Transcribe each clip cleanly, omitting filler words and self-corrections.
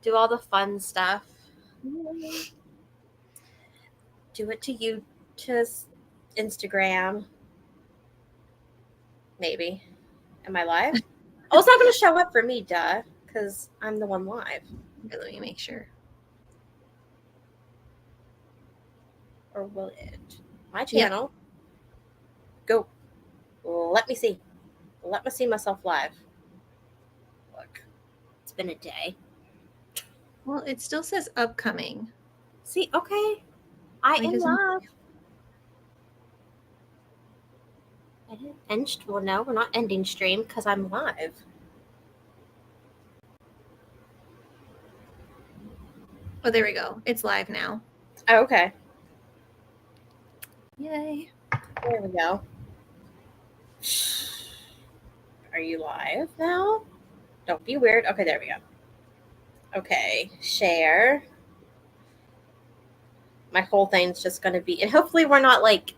do all the fun stuff. Do it to you, to Instagram. Maybe. Am I live? Oh, it's not going to show up for me, duh, because I'm the one live. Okay, let me make sure. Or will it? My channel. Go. Let me see. Let me see myself live. Look. It's been a day. Well, it still says upcoming. See, okay. I am live. Well, no, we're not ending stream because I'm live. Oh, there we go. It's live now. Oh, okay. Yay. There we go. Are you live now? Don't be weird. Okay, there we go. Okay, share. My whole thing's just going to be, and hopefully we're not like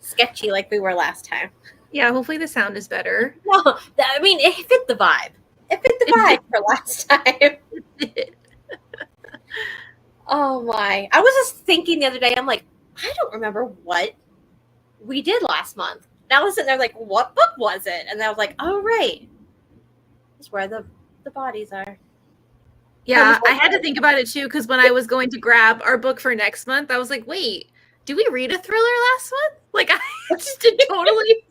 sketchy like we were last time. Yeah, hopefully the sound is better. No, I mean, it fit the vibe. It fit the vibe for last time. Oh my. I was just thinking the other day, I'm like, I don't remember what we did last month. And I was sitting there like, what book was it? And I was like, oh, right. It's where the bodies are. Yeah, I had to think about it too, because when I was going to grab our book for next month, I was like, wait, did we read a thriller last month? Like, I just did totally,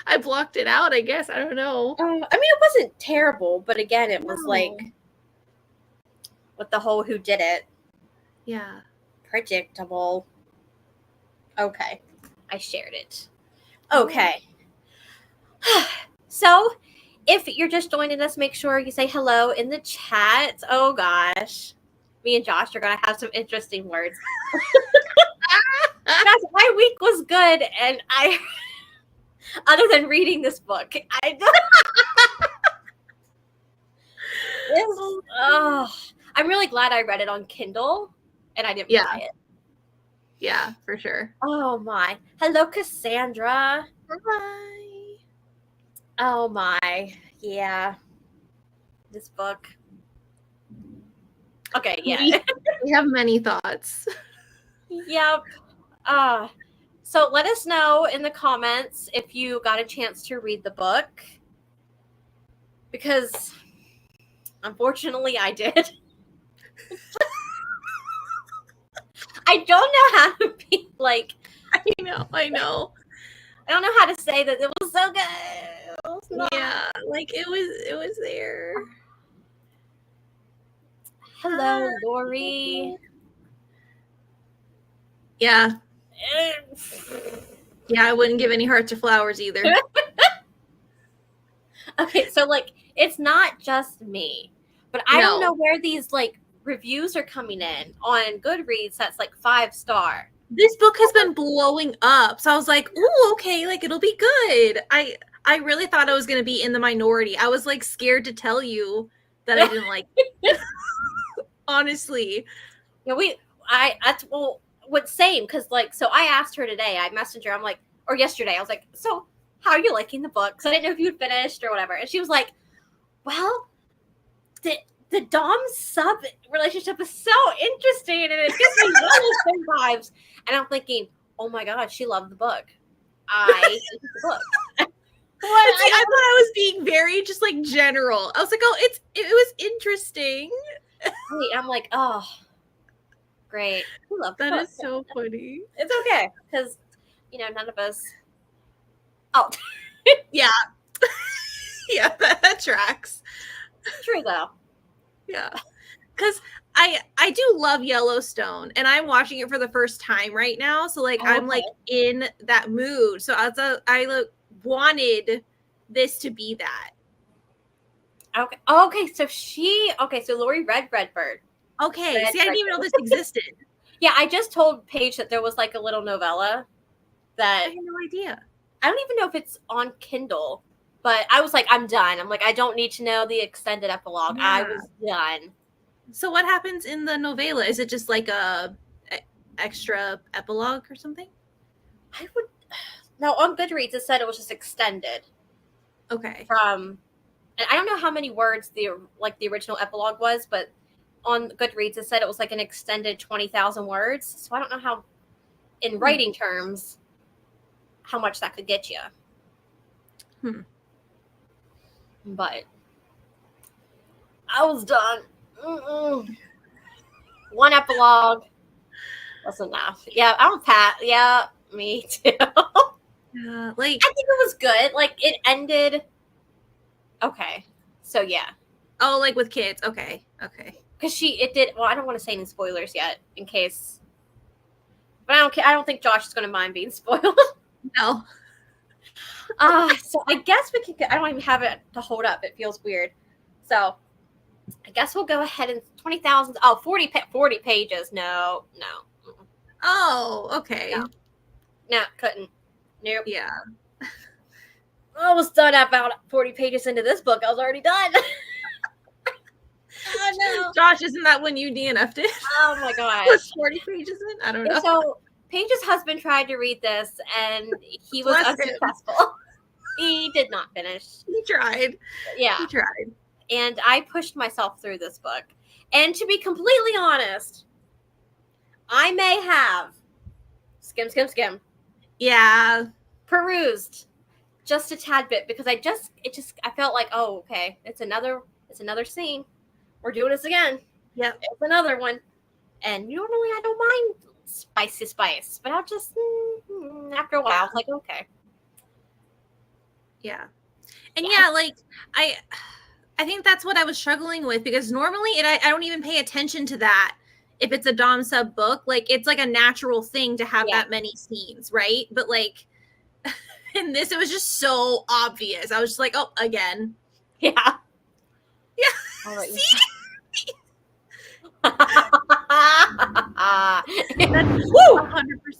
I blocked it out, I guess. I don't know. I mean, it wasn't terrible, but again, it was like, with the whole who did it. Yeah. Predictable. Okay. I shared it. Okay. So, if you're just joining us, make sure you say hello in the chat. Oh, gosh. Me and Josh are going to have some interesting words. Guys, my week was good, and other than reading this book, I'm really glad I read it on Kindle, and I didn't buy it. Yeah, for sure. Oh, my. Hello, Cassandra. Hi. Oh, my. Yeah. This book. Okay, yeah. We have many thoughts. Yep. So let us know in the comments if you got a chance to read the book. Because, unfortunately, I did. I don't know how to be like... I know. I don't know how to say that it was so good. Yeah, like it was there. Hello, Lori. Yeah. Yeah, I wouldn't give any hearts or flowers either. Okay, so like it's not just me, but I don't know where these like reviews are coming in on Goodreads that's like 5-star. This book has been blowing up, so I was like, "Ooh, okay, like it'll be good." I really thought I was going to be in the minority. I was like scared to tell you that I didn't like it. Honestly. Yeah, same, because like, so I asked her today, I messaged her, I'm like, or yesterday, I was like, so how are you liking the book? So I didn't know if you had finished or whatever. And she was like, well, the Dom sub relationship is so interesting and it gives me really good vibes. And I'm thinking, oh my God, she loved the book. I hated the book. I thought I was being very just like general. I was like, oh, it was interesting. I'm like, oh, great. We love that is so funny. It's okay, because none of us. Oh, yeah, yeah, that tracks. True though. Yeah, because I do love Yellowstone, and I'm watching it for the first time right now. So like I'm like in that mood. So I wanted this to be that. Okay. Okay. So Lori read Redbird. Okay. See, I didn't even know this existed. Yeah, I just told Paige that there was like a little novella that I had no idea. I don't even know if it's on Kindle, but I was like, I'm done. I'm like, I don't need to know the extended epilogue. Yeah. I was done. So what happens in the novella? Is it just like a extra epilogue or something? No, on Goodreads it said it was just extended. Okay. From and I don't know how many words the original epilogue was, but on Goodreads it said it was like an extended 20,000 words. So I don't know how, in writing terms, how much that could get you. But I was done. One epilogue was enough. Yeah, I'm Pat. Yeah, me too. Yeah, I think it was good. Like, it ended. Okay, so yeah. Oh, like with kids. Okay. Because it did. Well, I don't want to say any spoilers yet, in case. But I don't care. I don't think Josh is going to mind being spoiled. No. So I guess we can. I don't even have it to hold up. It feels weird. So I guess we'll go ahead and 20,000. Oh, 40 pages. No. Oh, okay. No, couldn't. Nope. Yeah. I was done about 40 pages into this book. I was already done. Oh no. Josh, isn't that when you DNF'd it? Oh my gosh. Was 40 pages in? I don't know. So Paige's husband tried to read this and he was unsuccessful. He did not finish. He tried. Yeah. He tried. And I pushed myself through this book. And to be completely honest, I may have skim. Yeah. Perused just a tad bit because I felt like, oh, okay, it's another scene. We're doing this again. Yep. It's another one. And normally I don't mind spice, but I'll just after a while I was like, okay. Yeah. And yeah, like I think that's what I was struggling with because normally I don't even pay attention to that if it's a Dom sub book. Like it's like a natural thing to have that many scenes, right? But like in this, it was just so obvious. I was just like, oh, again. Yeah. Yeah. All right. See? Woo!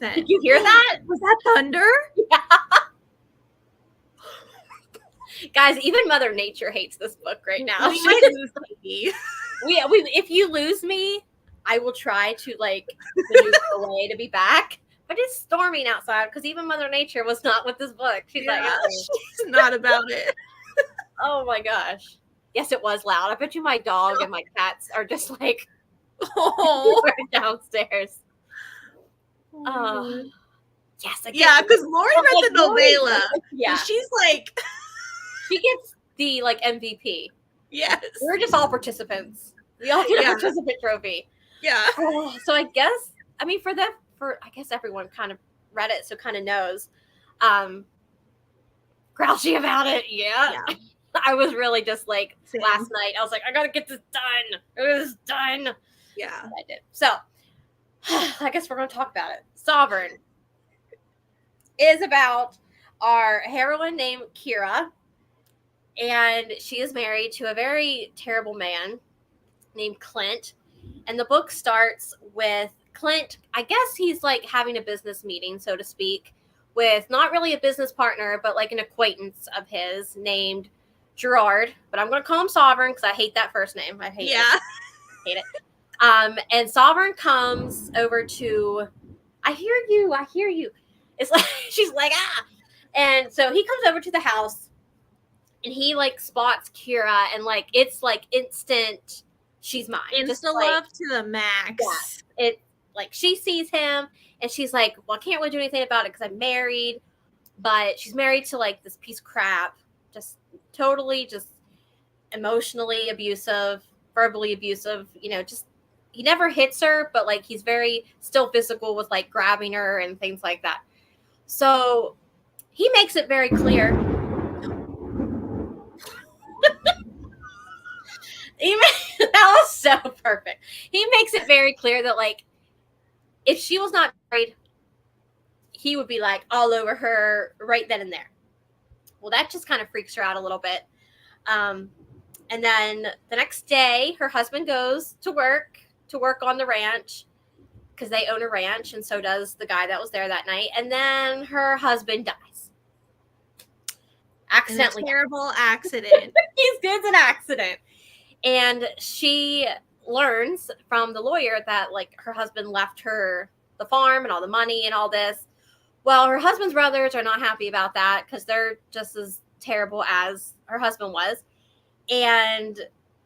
100%. Did you hear that? Was that thunder? Yeah. Guys, even Mother Nature hates this book right now. We might lose me. If you lose me, I will try to maneuver away to be back. But it's storming outside because even Mother Nature was not with this book. She's she's not about it. Oh my gosh. Yes, it was loud. I bet you my dog and my cats are just like downstairs. Yes. Yeah, because Lauren read the novella. Yeah. She's like... She gets the MVP. Yes. We're just all participants. We all get a participant trophy. Yeah. So I guess, I guess everyone kind of read it, so kind of knows. Grouchy about it. Yeah. I was really just like last night. I was like, I gotta get this done. It was done. Yeah. I did. So I guess we're gonna talk about it. Sovereign is about our heroine named Kira, and she is married to a very terrible man named Clint. And the book starts with Clint, I guess he's like having a business meeting, so to speak, with not really a business partner, but like an acquaintance of his named Gerard. But I'm going to call him Sovereign because I hate that first name. I hate it. Hate it. And Sovereign comes over to, I hear you. It's like, she's like, ah. And so he comes over to the house and he like spots Kira and like, it's like instant, she's mine. Insta love to the max. Yeah. It like she sees him and she's like, well, I can't really do anything about it because I'm married, but she's married to like this piece of crap, just totally just emotionally abusive, verbally abusive, just he never hits her, but like he's very still physical with like grabbing her and things like that. So he makes it very clear. That was so perfect. He makes it very clear that like if she was not married, he would be like all over her right then and there. Well, that just kind of freaks her out a little bit. And then the next day, her husband goes to work on the ranch because they own a ranch, and so does the guy that was there that night. And then her husband dies. Accidentally. In a terrible accident. It's an accident. And she learns from the lawyer that like her husband left her the farm and all the money and all this. Well, her husband's brothers are not happy about that because they're just as terrible as her husband was. And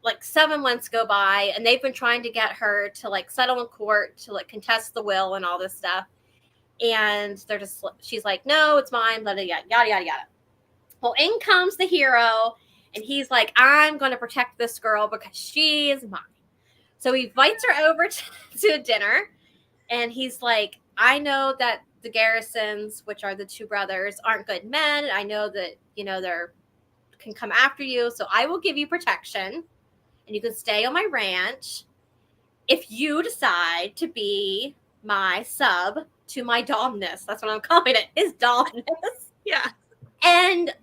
like 7 months go by, and they've been trying to get her to like settle in court to like contest the will and all this stuff. And they're just, she's like, no, it's mine, yada, yada, yada, yada. Well, in comes the hero, and he's like, I'm going to protect this girl because she is mine. So he invites her over to a dinner, and he's like, I know that the Garrisons, which are the two brothers, aren't good men. I know that, you know, they're can come after you, so I will give you protection, and you can stay on my ranch if you decide to be my sub to my domness. That's what I'm calling it, his domness. Yeah. And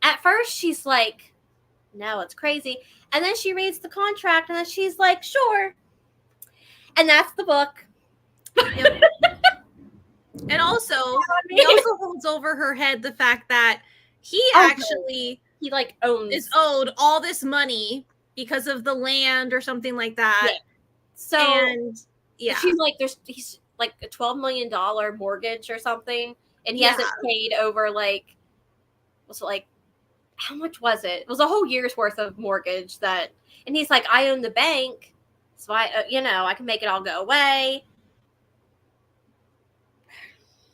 at first she's like, no, it's crazy. And then she reads the contract, and then she's like, sure. And that's the book. And also, he also holds over her head the fact that he actually he like owns is owed all this money because of the land or something like that. Yeah. So and yeah, she's like, he's like a $12 million mortgage or something, and he hasn't paid over like, was it like, how much was it? It was a whole year's worth of mortgage that, and he's like, I own the bank, so I, you know, I can make it all go away.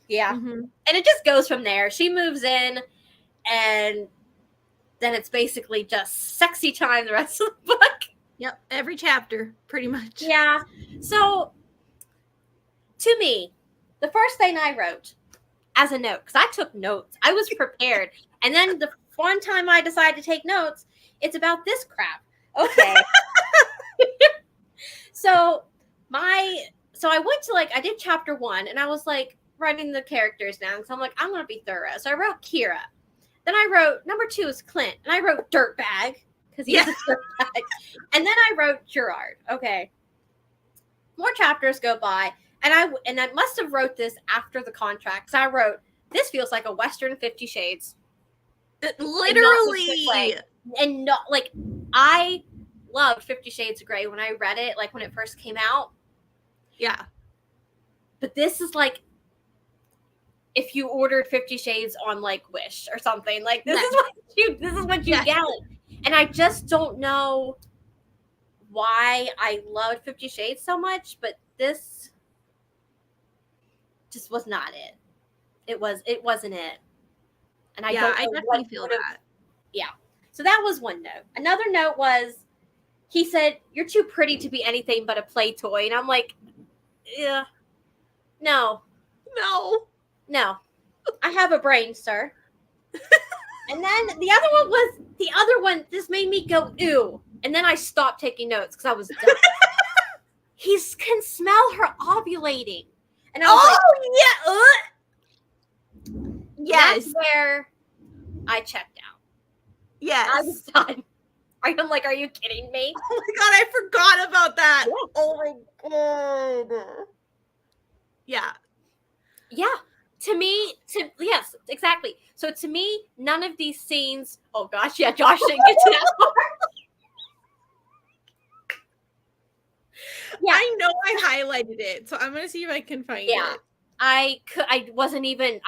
Yeah. Mm-hmm. And it just goes from there. She moves in, and then it's basically just sexy time the rest of the book. Yep. Every chapter, pretty much. Yeah. So, to me, the first thing I wrote as a note, because I took notes, I was prepared. And then the one time I decided to take notes, it's about this crap. Okay. So I went to like, I did chapter 1, and I was like writing the characters down, because I'm like, I'm going to be thorough. So I wrote Kira. Then I wrote, number 2 is Clint. And I wrote Dirtbag, because he's a dirtbag. And then I wrote Gerard. Okay. More chapters go by. And I must have wrote this after the contract. So I wrote, this feels like a Western 50 Shades. Literally. And not like, I loved 50 Shades of Grey when I read it, like when it first came out. Yeah. But this is like, if you ordered 50 Shades on like Wish or something, like this is what you get. And I just don't know why I loved 50 Shades so much, but this just was not it. It wasn't it. And I definitely feel that. Yeah. So that was one note. Another note was, he said, you're too pretty to be anything but a play toy. And I'm like, yeah, no. I have a brain, sir. And then the other one just made me go, ew. And then I stopped taking notes because I was done. He can smell her ovulating. And I was yes. That's where I checked out. Yes. I was done. I'm like, are you kidding me? Oh my God, I forgot about that. Yeah. Oh my God. Yeah. Yeah. Yes, exactly. So to me, none of these scenes, oh gosh, yeah, Josh didn't get to that part. Yeah. I know I highlighted it, so I'm going to see if I can find it. I wasn't even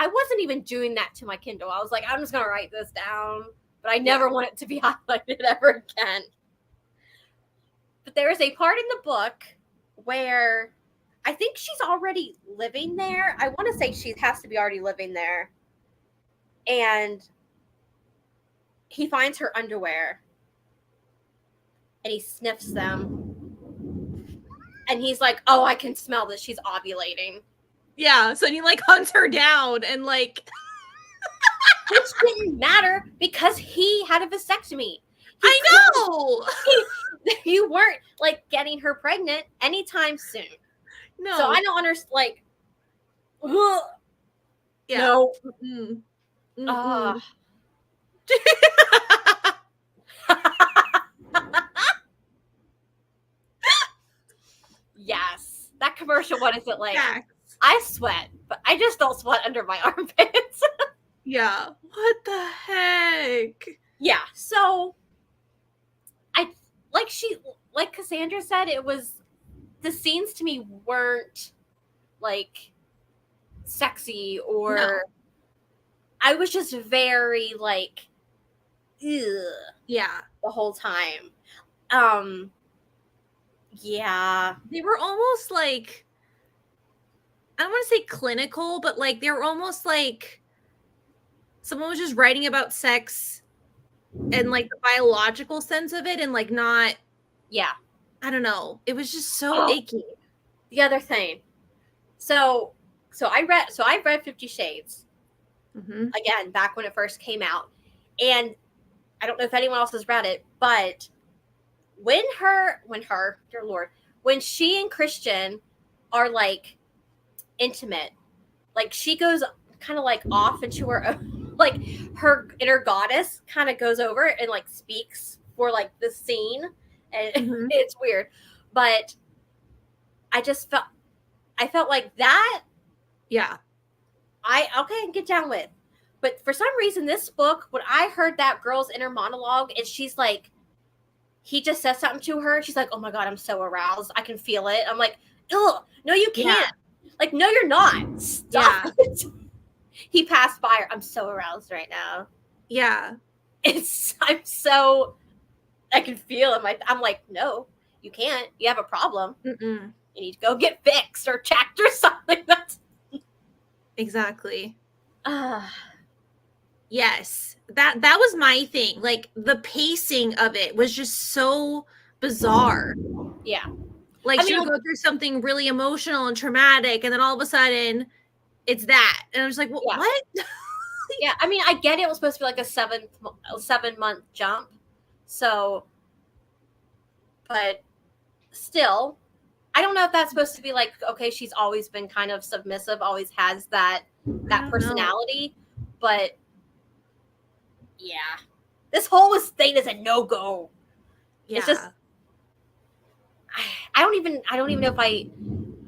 doing that to my Kindle. I was like, I'm just going to write this down, but I never want it to be highlighted ever again. But there is a part in the book where I think she's already living there. I want to say she has to be already living there. And he finds her underwear, and he sniffs them. And he's like, oh, I can smell that she's ovulating. Yeah, so he like hunts her down and like... Which didn't matter because he had a vasectomy. I know! You weren't like getting her pregnant anytime soon. No. So I don't understand, like... Yeah. No. Mm-mm. Yes. That commercial, what is it like? Yeah. I sweat, but I just don't sweat under my armpits. Yeah. What the heck? Yeah. So like Cassandra said, it was, the scenes to me weren't like sexy or I was just very like ugh, Yeah. the whole time. Yeah. They were almost like, I don't want to say clinical, but like they were almost like someone was just writing about sex and like the biological sense of it and like not, Yeah. I don't know. It was just so Oh, icky. the other thing. So I've read 50 Shades Mm-hmm. again back when it first came out. And I don't know if anyone else has read it, but when dear Lord, when she and Christian are like intimate, like she goes kind of like off into her like her inner goddess kind of goes over and like speaks for like the scene, and Mm-hmm. it's weird, but I felt like that Yeah. I can get down with. But for some reason, this book, when I heard that girl's inner monologue, and she's like, he just says something to her, she's like, "Oh my god, I'm so aroused. I can feel it." I'm like, "Ugh, no, you can't. Like, no, you're not. Stop Yeah. it." He passed by her. I'm so aroused right now. Yeah. I can feel it. I'm like, no, you can't. You have a problem. Mm-mm. You need to go get fixed or checked or something. That's Exactly. uh, Yes. That was my thing. Like the pacing of it was just so bizarre. yeah. Like she would go through something really emotional and traumatic, and then all of a sudden it's that. And I'm just like, Yeah. what? Yeah, I mean, I get it was supposed to be like a 7-month jump. So, but still, I don't know if that's supposed to be like, okay, she's always been kind of submissive, always has that personality, but yeah, this whole thing is a no-go. Yeah. It's just, I don't even know if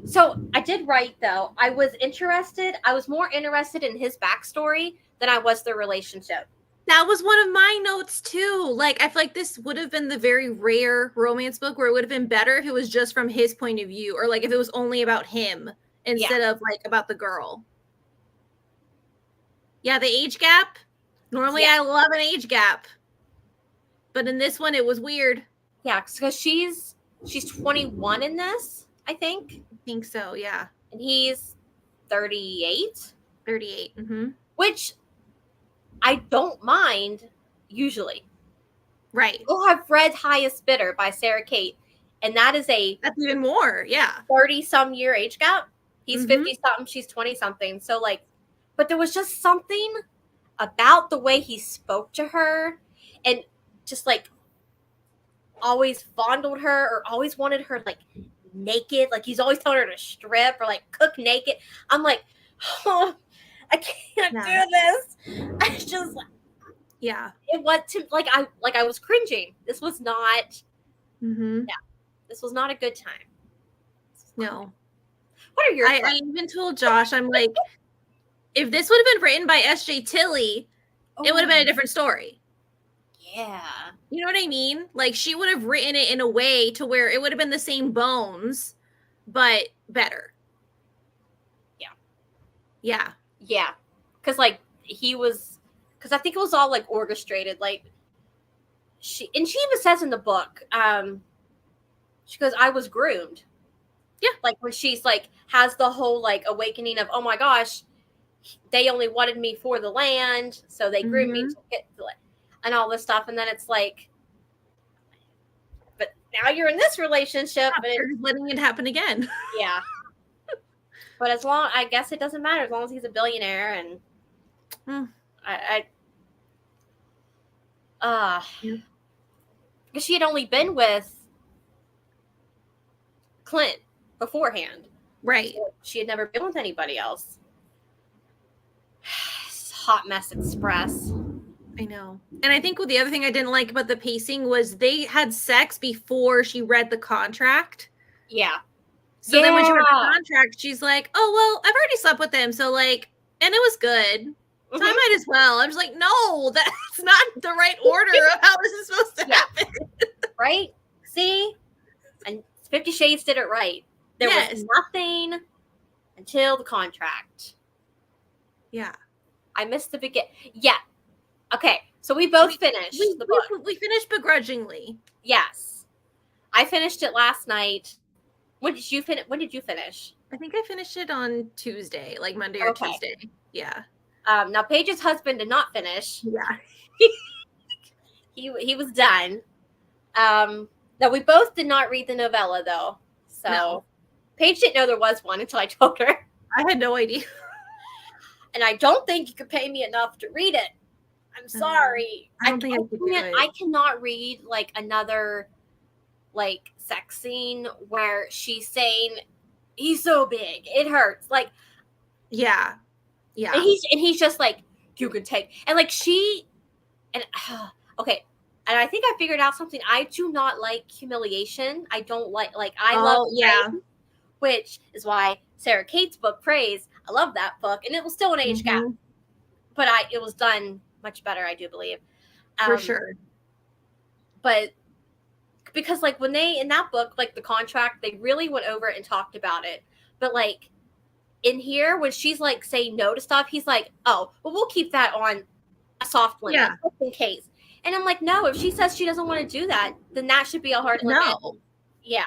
so I did write though. I was more interested in his backstory than I was the relationship. That was one of my notes too. Like I feel like this would have been the very rare romance book where it would have been better if it was just from his point of view, or like if it was only about him instead of like about the girl. Yeah, the age gap. Normally I love an age gap. But in this one it was weird. Yeah, because she's 21 in this, I think. I think so, yeah. And he's 38. 38. Mm-hmm. Which I don't mind usually. Right. Oh, I've read Highest Bidder by Sarah Kate, and that's even more, yeah. 30-some year age gap. He's 50-something, she's 20-something. So like, but there was just something about the way he spoke to her, and just like always fondled her or always wanted her like naked. Like he's always telling her to strip or like cook naked. I'm like, oh, I can't do this. I just, yeah, it was to like I was cringing. This was not. Mm-hmm. Yeah, this was not a good time. No. What are your? I even told Josh, I'm like, if this would have been written by S.J. Tilly, it would have been a different story. Yeah. You know what I mean? Like she would have written it in a way to where it would have been the same bones, but better. Yeah. Yeah. Yeah. Because like because I think it was all like orchestrated. Like she even says in the book, she goes, I was groomed. Yeah. Like when she's like has the whole like awakening of, oh my gosh, they only wanted me for the land, so they groomed me to get the land and all this stuff. And then it's like, but now you're in this relationship, and you're letting it happen again. Yeah. But I guess it doesn't matter as long as he's a billionaire, and because she had only been with Clint beforehand. Right. So she had never been with anybody else. Hot mess express. I know. And I think the other thing I didn't like about the pacing was they had sex before she read the contract. Yeah. So then when she read the contract, she's like, oh, well, I've already slept with him. So like, and it was good. So I might as well. I'm just like, no, that's not the right order of how this is supposed to happen. Right? See? And 50 Shades did it right. There was nothing until the contract. Yeah. I missed the beginning. Yeah. Okay. So we both finished the book. We finished begrudgingly. Yes. I finished it last night. When did you finish? I think I finished it on Tuesday, like Monday or Tuesday. Yeah. Now Paige's husband did not finish. Yeah. He was done. Now we both did not read the novella though. So no. Paige didn't know there was one until I told her. I had no idea. And I don't think you could pay me enough to read it. I'm sorry. I don't think I could do it. I cannot read like another like sex scene where she's saying he's so big, it hurts. Like, yeah. And he's just like, you can take, and like she, and okay. And I think I figured out something. I do not like humiliation. I don't like I love praise, which is why Sarah Kate's book Praise. I love that book, and it was still an age gap, but it was done much better, I do believe. For sure. But because like when they in that book, like the contract, they really went over it and talked about it. But like in here, when she's like saying no to stuff, he's like, oh, well, we'll keep that on a soft limit just in case. And I'm like, no, if she says she doesn't want to do that, then that should be a hard limit. No. Yeah.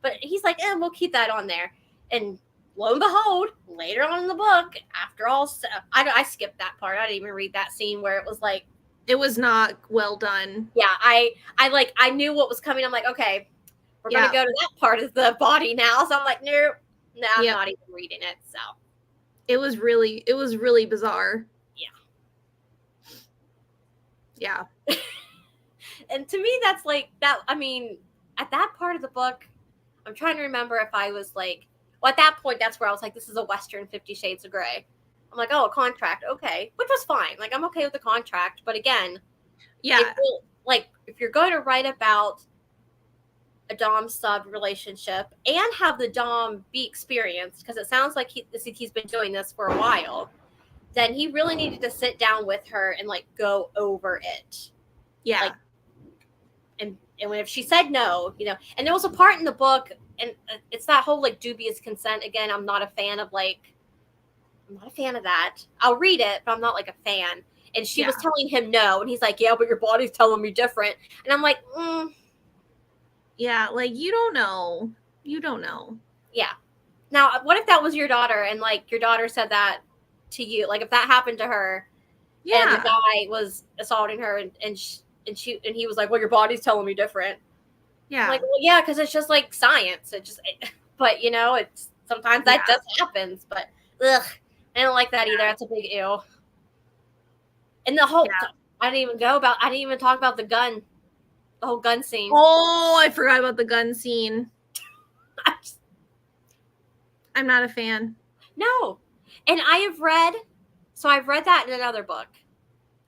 But he's like, we'll keep that on there. And lo and behold, later on in the book, after all, I skipped that part. I didn't even read that scene where it was like, it was not well done. Yeah, I knew what was coming. I'm like, okay, we're gonna go to that part of the body now. So I'm like, no, I'm not even reading it. So it was really bizarre. Yeah. And to me, that's like that. I mean, at that part of the book, I'm trying to remember if I was like, well, at that point, that's where I was like, this is a Western 50 Shades of Grey. I'm like, oh, a contract. Okay. Which was fine. Like, I'm okay with the contract. But again, if you're going to write about a Dom sub relationship and have the Dom be experienced, because it sounds like he's been doing this for a while, then he really needed to sit down with her and like go over it. Yeah. Like, and when if she said no, and there was a part in the book, and it's that whole like dubious consent again. I'm not a fan of that. I'll read it, but I'm not like a fan. And she was telling him no, and he's like, yeah, but your body's telling me different. And I'm like, yeah, like you don't know. Yeah. Now, what if that was your daughter, and like your daughter said that to you? Like if that happened to her, and the guy was assaulting her, and he was like, well, your body's telling me different. Yeah. I'm like, well, yeah, because it's just like science. But it's sometimes that just happens. But ugh, I don't like that either. That's a big ew. And the whole, I didn't even talk about the whole gun scene. Oh, I forgot about the gun scene. I'm not a fan. No. And I've read that in another book.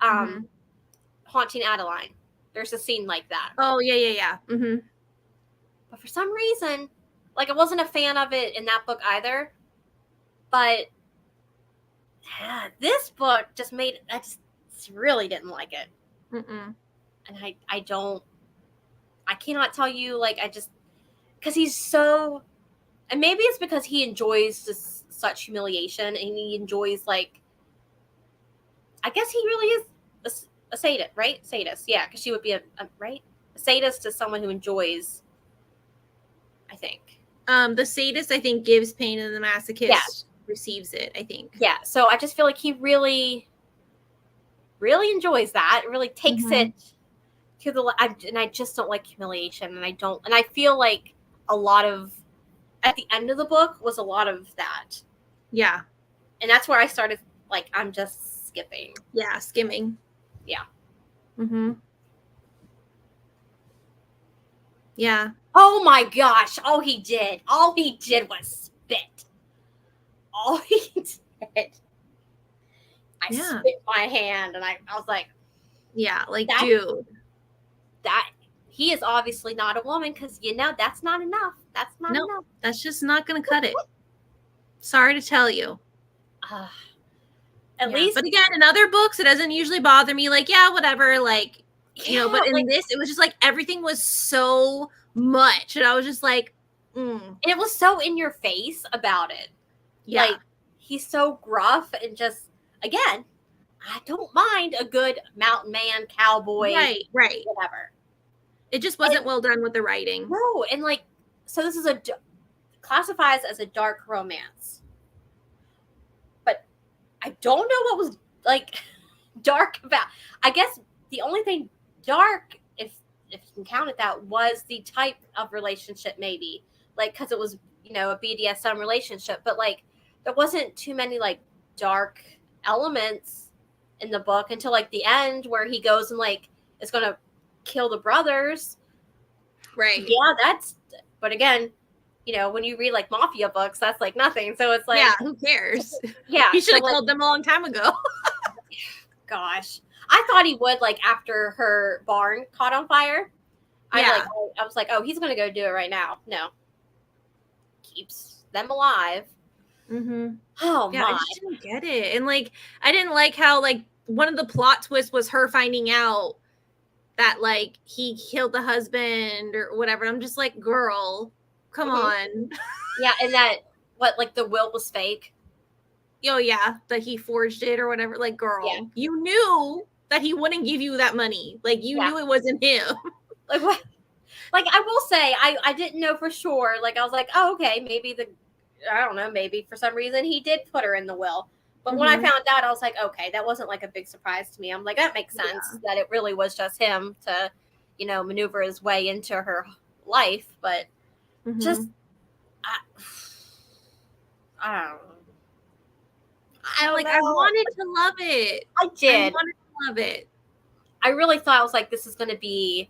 Haunting Adeline. There's a scene like that. Oh, yeah. Mm-hmm. But for some reason, like I wasn't a fan of it in that book either. But this book just I just really didn't like it. Mm-mm. And I cannot tell you, like, because he's so, and maybe it's because he enjoys such humiliation, and he enjoys, like, I guess he really is a sadist, right? Sadist, yeah, because she would be a sadist is someone who enjoys, I think. The sadist, I think, gives pain, and the masochist receives it, I think. Yeah, so I just feel like he really, really enjoys that. It really takes it to and I just don't like humiliation, and I feel like a lot of, at the end of the book was a lot of that. Yeah. And that's where I started, like, I'm just skipping. Yeah, skimming. Yeah. Mm-hmm. Yeah. Oh my gosh. All he did was spit. All he did. I spit my hand, and I was like, yeah, like, dude. That he is obviously not a woman, because that's not enough. That's not enough. That's just not gonna cut it. Sorry to tell you. At least, but again, in other books, it doesn't usually bother me. Like, yeah, whatever. Like, but in this, it was just like everything was so much, and I was just like, it was so in your face about it. Yeah, like he's so gruff, and just again, I don't mind a good mountain man, cowboy, Right. whatever. It just wasn't well done with the writing. No, and like, so this is classifies as a dark romance, but I don't know what was like dark about. I guess the only thing dark, if you can count it that, was the type of relationship, maybe like because it was a BDSM relationship, but like there wasn't too many like dark elements in the book until like the end where he goes and like is gonna kill the brothers. Right. Yeah, but again, when you read like mafia books, that's like nothing. So it's like, yeah, who cares? Yeah, he should have so, killed them a long time ago. Gosh, I thought he would, like, after her barn caught on fire. I was like, oh, he's gonna go do it right now. No, keeps them alive. Mm-hmm. Oh yeah, my! I just didn't get it, and like I didn't like how like one of the plot twists was her finding out that like he killed the husband or whatever. I'm just like, girl, come on. Yeah, and that like the will was fake. Oh yeah, that he forged it or whatever. Like, girl, Yeah. you knew that he wouldn't give you that money. Like, you knew it wasn't him. Like what? Like, I will say, I didn't know for sure. Like, I was like, oh, okay, maybe I don't know, maybe for some reason he did put her in the will. But when I found out, I was like, okay, that wasn't like a big surprise to me. I'm like, that makes sense that it really was just him to, maneuver his way into her life. But just, I don't know. I wanted to love it. I did. I wanted to love it. I really thought, I was like, this is going to be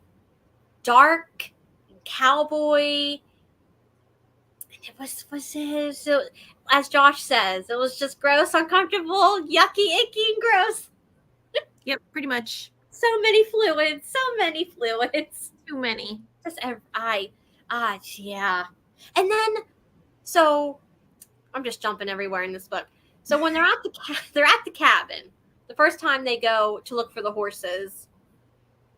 dark, cowboy. It was so, as Josh says, it was just gross, uncomfortable, yucky, icky, and gross. Yep, pretty much. So many fluids. Too many. Just yeah. And then, so I'm just jumping everywhere in this book. So when they're at the cabin, the first time they go to look for the horses,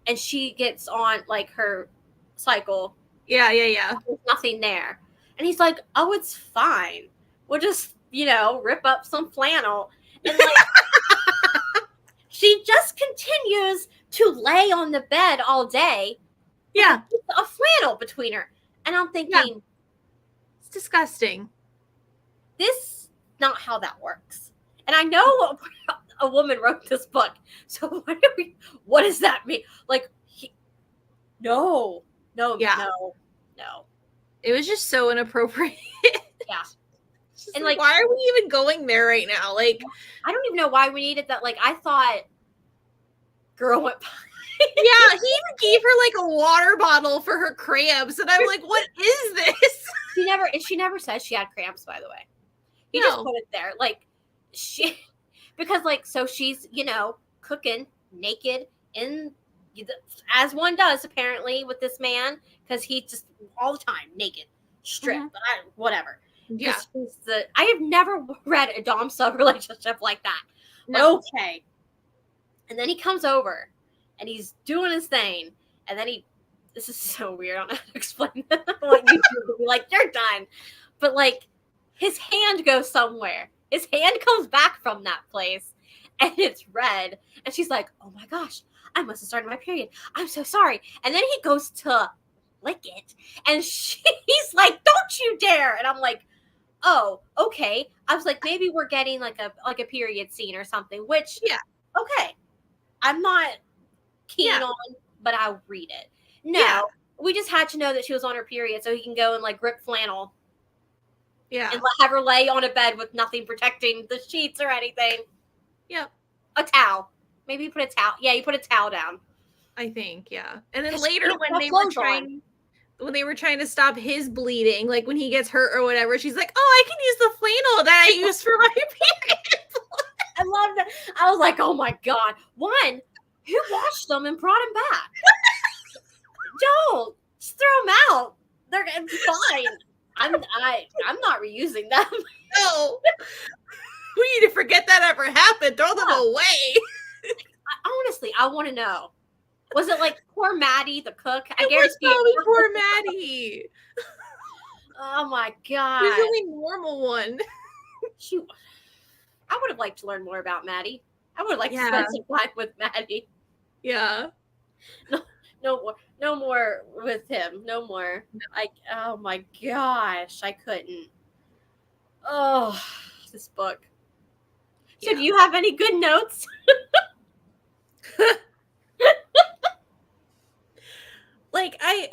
and she gets on like her cycle. Yeah. There's nothing there. And he's like, oh, it's fine. We'll just, rip up some flannel. And like, she just continues to lay on the bed all day. Yeah. With a flannel between her. And I'm thinking, it's disgusting. This not how that works. And I know a woman wrote this book. So what does that mean? Like, no. It was just so inappropriate. Yeah. And like, why are we even going there right now? Like, I don't even know why we needed that. Like, I thought girl went by. Yeah, he even gave her like a water bottle for her cramps. And I'm like, what is this? She never says she had cramps, by the way. He just put it there. Like, because like, so she's, cooking naked as one does apparently with this man, because he just all the time naked, stripped, but whatever. Yeah, I have never read a dom sub relationship like that. No. Okay, and then he comes over, and he's doing his thing, and then this is so weird. I don't know how to explain it. Like, you be like, you're done, but like his hand goes somewhere. His hand comes back from that place, and it's red, and she's like, oh my gosh, I must have started my period. I'm so sorry. And then he goes to lick it, and she's like, don't you dare. And I'm like, oh, okay. I was like, maybe we're getting like a period scene or something, which, okay, I'm not keen on, but I'll read it. No, we just had to know that she was on her period so he can go and like rip flannel. Yeah. And have her lay on a bed with nothing protecting the sheets or anything. Yep. A towel. Maybe you put a towel. Yeah, you put a towel down. I think, yeah. And then later when they were trying to stop his bleeding, like when he gets hurt or whatever, she's like, oh, I can use the flannel that I used for my period. I love that. I was like, oh my God. One, who washed them and brought them back? Don't. Just throw them out. They're fine. I'm not reusing them. No. We need to forget that ever happened. Throw them away. Honestly, I want to know. Was it like poor Maddie, the cook? I guarantee it was poor Maddie. Oh my God. She's the only normal one. I would have liked to learn more about Maddie. I would like to Yeah. spend some time with Maddie. Yeah. No more with him. No more. Oh my gosh, I couldn't. Oh, this book. So, do you have any good notes? Like I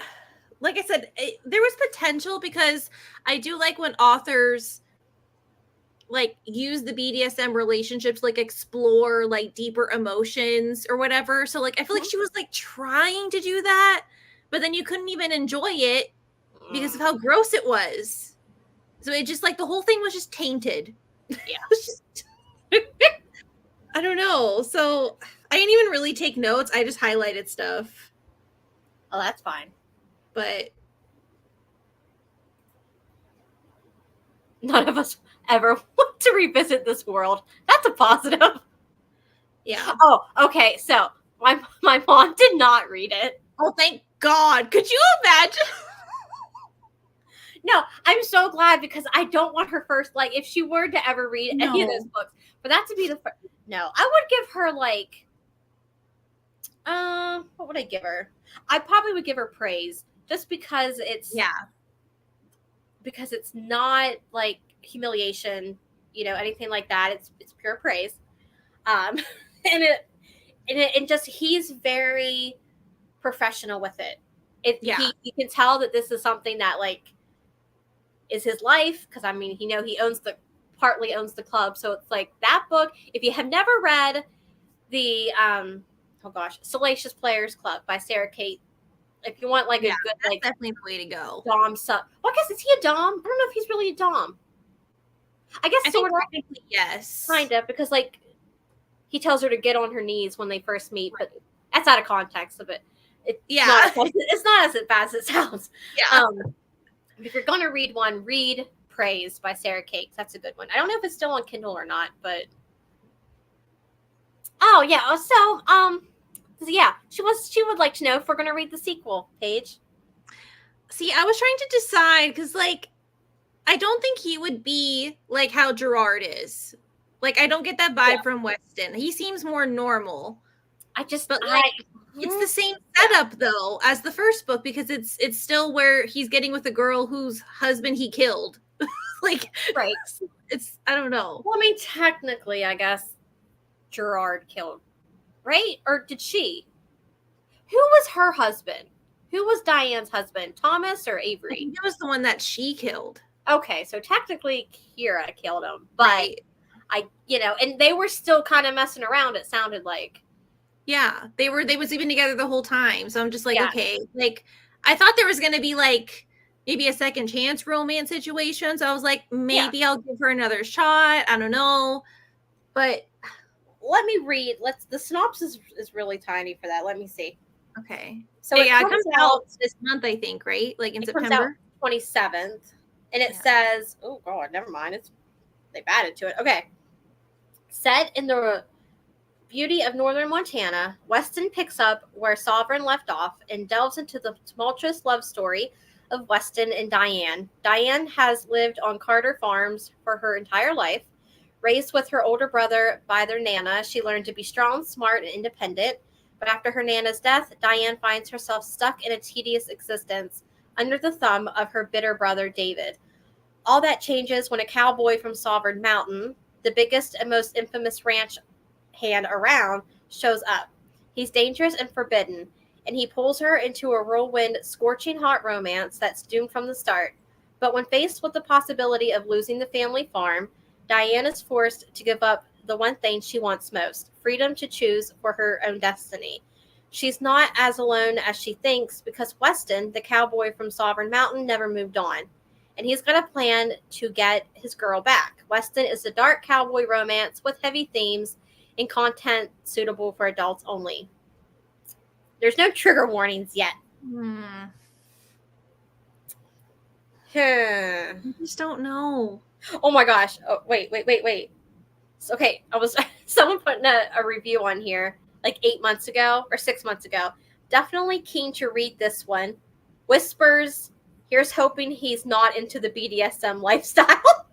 said, there was potential because I do like when authors like use the BDSM relationships, like explore like deeper emotions or whatever. So like I feel like she was like trying to do that, but then you couldn't even enjoy it because of how gross it was. So it just like the whole thing was just tainted. Yeah. It was just I don't know. So I didn't even really take notes. I just highlighted stuff. Oh, that's fine. But none of us ever want to revisit this world. That's a positive. Yeah. Oh, okay. So my mom did not read it. Oh, thank God. Could you imagine? No, I'm so glad because I don't want her first, like, if she were to ever read any of those books, for that to be the first. No, I would give her, like, what would I give her? I probably would give her praise just because it's, because it's not, like, humiliation, anything like that. It's pure praise. And just, he's very professional with it. You can tell that this is something that, like, is his life, because I mean, he partly owns the club, so it's like that book. If you have never read the Salacious Players Club by Sarah Kate, if you want like a good, like, definitely the way to go. Dom sub. Well, I guess, is he a Dom? I don't know if he's really a Dom. I guess sort of, technically yes, kind of, because like he tells her to get on her knees when they first meet, but that's out of context of it. It's not as bad as it sounds. Yeah. If you're gonna read one, read Praise by Sarah Kate. That's a good one. I don't know if it's still on Kindle or not, but she would like to know if we're gonna read the sequel, Paige. See, I was trying to decide because, like, I don't think he would be like how Gerard is. Like, I don't get that vibe from Weston. He seems more normal. It's the same setup though as the first book, because it's still where he's getting with a girl whose husband he killed. Like, right. It's, I don't know. Well, I mean, technically, I guess Gerard killed, right? Or did she? Who was her husband? Who was Diane's husband? Thomas or Avery? He was the one that she killed. Okay, so technically Kira killed him, but and they were still kind of messing around, it sounded like. Yeah, they was even together the whole time. So I'm just like, okay, like I thought there was going to be like maybe a second chance romance situation. So I was like, maybe I'll give her another shot. I don't know. But let me read. The synopsis is really tiny for that. Let me see. Okay. So it comes out this month, I think, right? Like in September. Comes out 27th. And it says, oh God, never mind. They've added to it. Okay. Set in the beauty of northern Montana, Weston picks up where Sovereign left off and delves into the tumultuous love story of Weston and Diane. Diane has lived on Carter Farms for her entire life. Raised with her older brother by their Nana, she learned to be strong, smart, and independent. But after her Nana's death, Diane finds herself stuck in a tedious existence under the thumb of her bitter brother, David. All that changes when a cowboy from Sovereign Mountain, the biggest and most infamous ranch hand around, shows up. He's dangerous and forbidden, and he pulls her into a whirlwind, scorching hot romance that's doomed from the start. But when faced with the possibility of losing the family farm, Diane is forced to give up the one thing she wants most, freedom to choose for her own destiny. She's not as alone as she thinks, because Weston, the cowboy from Sovereign Mountain, never moved on. And he's got a plan to get his girl back. Weston is a dark cowboy romance with heavy themes and content suitable for adults only. There's no trigger warnings yet. I just don't know. Oh my gosh. Oh, wait. Okay, someone put a review on here like 8 months ago or 6 months ago. Definitely keen to read this one. Whispers, here's hoping he's not into the BDSM lifestyle.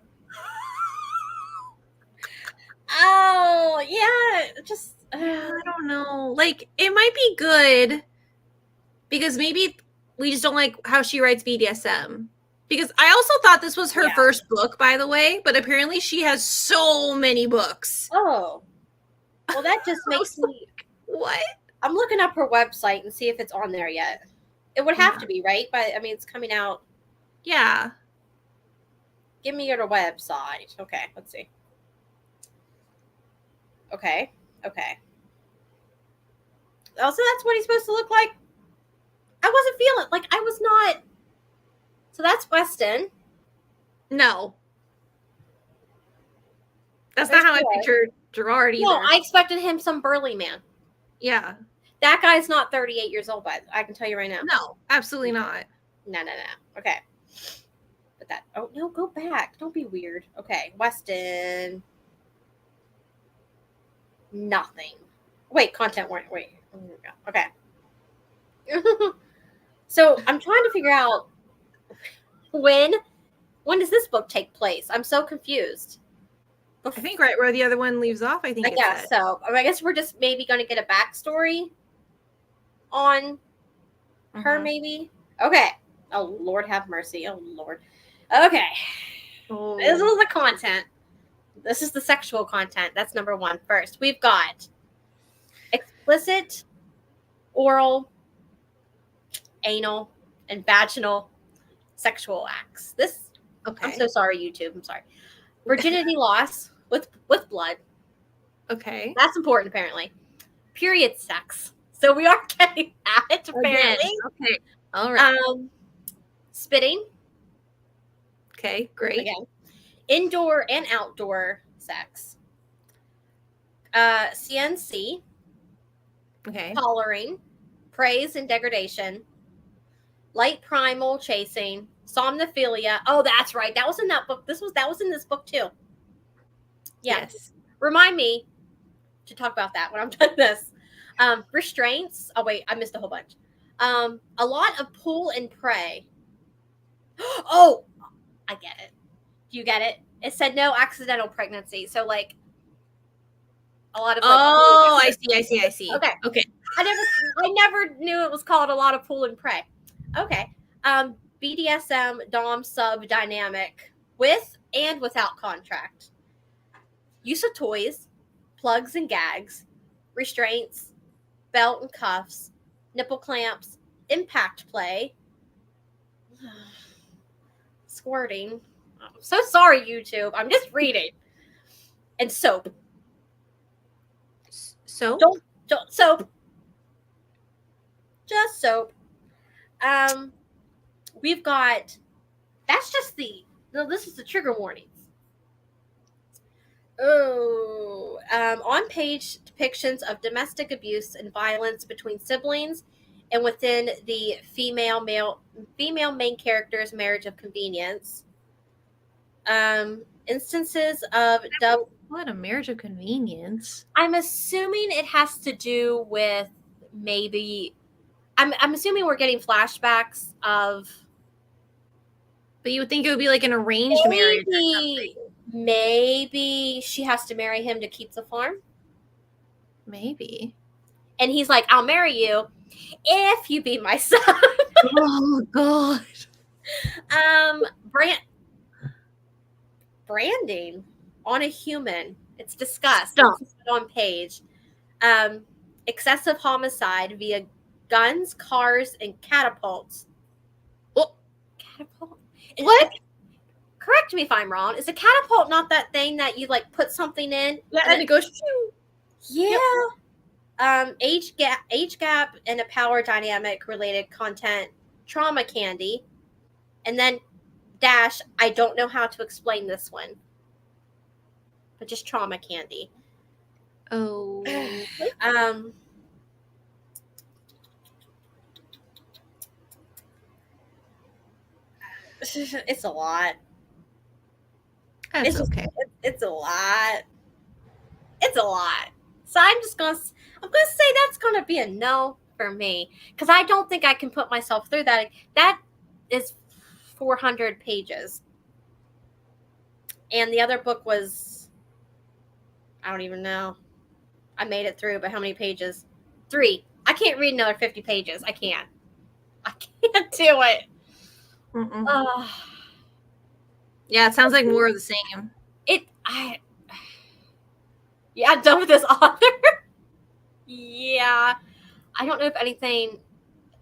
Oh, yeah. Just. I don't know. Like, it might be good because maybe we just don't like how she writes BDSM. Because I also thought this was her Yeah. first book, by the way, but apparently she has so many books. Oh. Well, that just makes me. What? I'm looking up her website and see if it's on there yet. It would have Yeah. to be, right? But I mean, it's coming out. Yeah. Give me your website. Okay, let's see. Okay. Also, that's what he's supposed to look like. I wasn't feeling like I was not. So that's Weston. No. That's There's not how I Troy. pictured Gerard either. No, I expected him some burly man. Yeah. That guy's not 38 years old, but I can tell you right now. No, absolutely not. No. Okay. But that. Oh no, go back. Don't be weird. Okay, Weston. Nothing. Wait, content warning. Wait. Okay. So I'm trying to figure out when does this book take place? I'm so confused. I think right where the other one leaves off, I think I it's guess so. I guess we're just maybe going to get a backstory on her, maybe. Okay. Oh Lord, have mercy. Oh Lord. Okay. Oh. This is the content. This is the sexual content. That's number one. First, we've got explicit oral, anal, and vaginal sexual acts. This. Okay. I'm so sorry, YouTube. I'm sorry. Virginity loss with blood. Okay. That's important, apparently. Period sex. So we are getting that, apparently. Okay. All right. Spitting. Okay. Great. Again. Indoor and outdoor sex. CNC. Okay. Collaring. Praise and degradation. Light primal chasing. Somnophilia. Oh, that's right. That was in that book. That was in this book too. Yeah. Yes. Remind me to talk about that when I'm done this. Restraints. Oh wait, I missed a whole bunch. A lot of pull and pray. Oh, I get it. Do you get it? It said no accidental pregnancy. So like a lot of. Like, I see. Okay. Okay. I never knew it was called a lot of pull and pray. Okay. BDSM dom sub dynamic with and without contract. Use of toys, plugs and gags, restraints, belt and cuffs, nipple clamps, impact play, squirting. I'm so sorry, YouTube. I'm just reading. And soap. So Don't soap. Just soap. We've got. That's just this is the trigger warnings. Oh, on-page depictions of domestic abuse and violence between siblings and within the female main character's marriage of convenience. Instances of what a marriage of convenience. I'm assuming it has to do with maybe. I'm assuming we're getting flashbacks of. But you would think it would be like an arranged marriage or something. Maybe she has to marry him to keep the farm. Maybe. And he's like, I'll marry you if you be my son. Oh God. Branding on a human. It's discussed. Stop. It's on page. Excessive homicide via guns, cars, and catapults. What? Catapult? What? Correct me if I'm wrong. Is a catapult not that thing that you like put something in? Yeah, and it goes shoo. Yeah. Yep. Age gap, and a power dynamic related content. Trauma candy, and then dash. I don't know how to explain this one, but just trauma candy. Oh. It's a lot. That's okay. It's a lot. It's a lot. So I'm gonna say that's gonna be a no for me because I don't think I can put myself through that. That is 400 pages, and the other book was I don't even know. I made it through, but how many pages? 3. I can't read another 50 pages. I can't do it. Yeah, it sounds like more of the same. Yeah, done with this author. Yeah, I don't know if anything.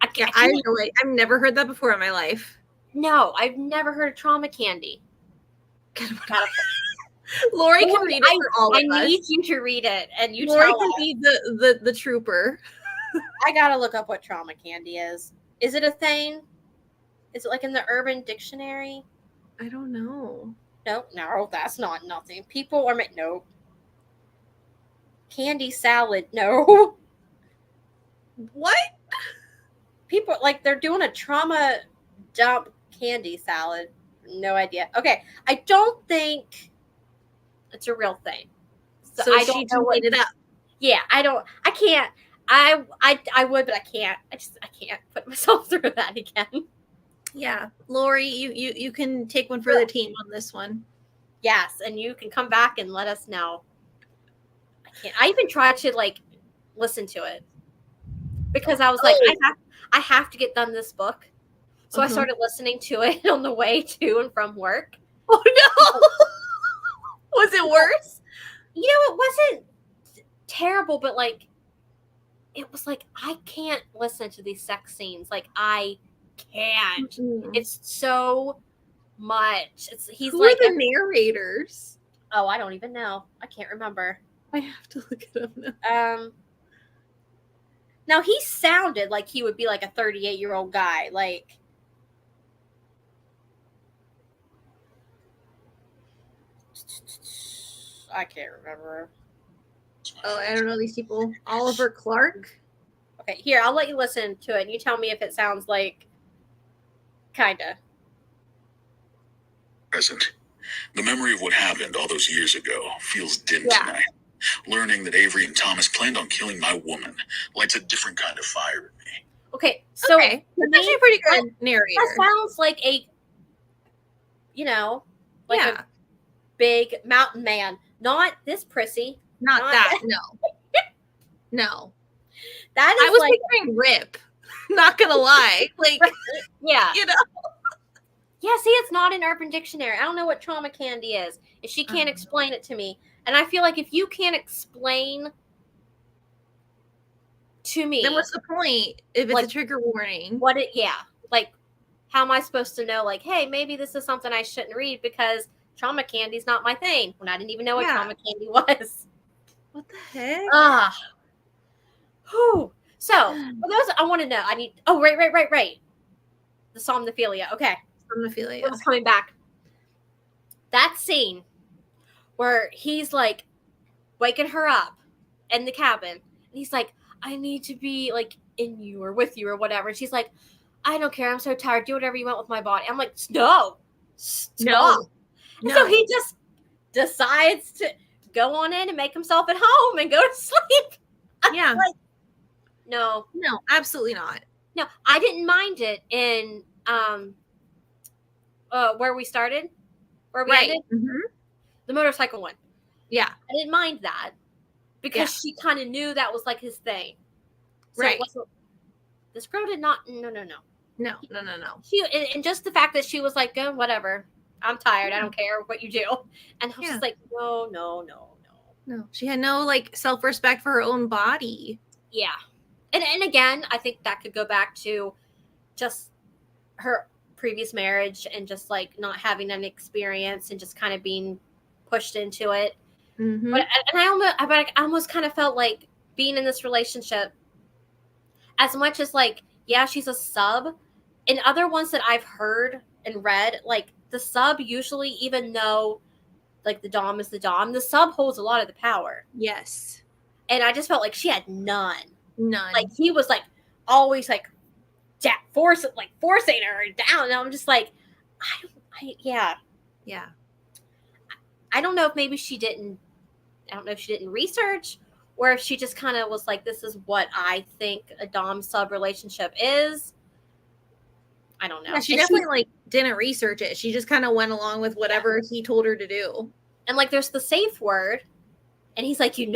I know it. I've never heard that before in my life. No, I've never heard of Trauma Candy. Lori can read it for all of us. I need you to read it, and you Lori tell can us. be the trooper. I gotta look up what Trauma Candy is. Is it a thing? Is it like in the Urban Dictionary? I don't know. No, that's not nothing. People are no. Candy salad, no. What? People like they're doing a trauma dump candy salad. No idea. Okay, I don't think it's a real thing. So I don't know what it up. Yeah, I can't. I would, but I can't. I can't put myself through that again. Yeah, Lori, you can take one for the team on this one. Yes, and you can come back and let us know. I can't. I even tried to like listen to it because I was like, I have to get done this book. So I started listening to it on the way to and from work. Oh no! Was it worse? You know, it wasn't terrible, but like, it was like, I can't listen to these sex scenes. Like, I can't. Mm-hmm. It's so much. Who like are the narrators? Oh, I don't even know. I can't remember. I have to look it up now. Now he sounded like he would be like a 38-year-old guy. Like, I can't remember. Oh, I don't know these people. Oliver Clark? Okay, here, I'll let you listen to it and you tell me if it sounds like kinda. Present. The memory of what happened all those years ago feels dim tonight. Learning that Avery and Thomas planned on killing my woman lights a different kind of fire in me. Okay, so that's actually a pretty good narrator. That sounds like a, a big mountain man. Not this prissy. Not that. No. No. That is I was picturing Rip. Not gonna lie. Like, yeah. You know. Yeah, see, it's not an Urban Dictionary. I don't know what Trauma Candy is. If she can't explain it to me. And I feel like if you can't explain to me. Then what's the point if it's a trigger warning? Like, how am I supposed to know, like, hey, maybe this is something I shouldn't read because Trauma Candy's not my thing. When I didn't even know what Trauma Candy was. What the heck? Whew. So, for those I want to know, I need. Oh, right. The Somnophilia. Okay. Somnophilia. It was coming back. That scene where he's like waking her up in the cabin, and he's like, I need to be like in you or with you or whatever. And she's like, I don't care. I'm so tired. Do whatever you want with my body. I'm like, no. Stop. No. So he just decides to go on in and make himself at home and go to sleep. Yeah. Like, no, absolutely not. No, I didn't mind it in where we started, where we ended, the motorcycle one. Yeah, I didn't mind that because she kind of knew that was like his thing. So right. This girl did not. No. She and just the fact that she was like, "Go, whatever. I'm tired. I don't care what you do." And I was just like, No. No, she had no like self-respect for her own body. Yeah. And again, I think that could go back to just her previous marriage and just like not having an experience and just kind of being pushed into it. Mm-hmm. But I almost kind of felt like being in this relationship, as much as like, yeah, she's a sub. In other ones that I've heard and read, like the sub usually, even though like the dom is the dom, the sub holds a lot of the power. Yes. And I just felt like she had none. Like he was like always like forcing her down. And I'm just like, yeah. I don't know if maybe she didn't research or if she just kind of was like, this is what I think a dom sub relationship is. I don't know. Yeah, she definitely didn't research it. She just kind of went along with whatever he told her to do. And like, there's the safe word And he's like, you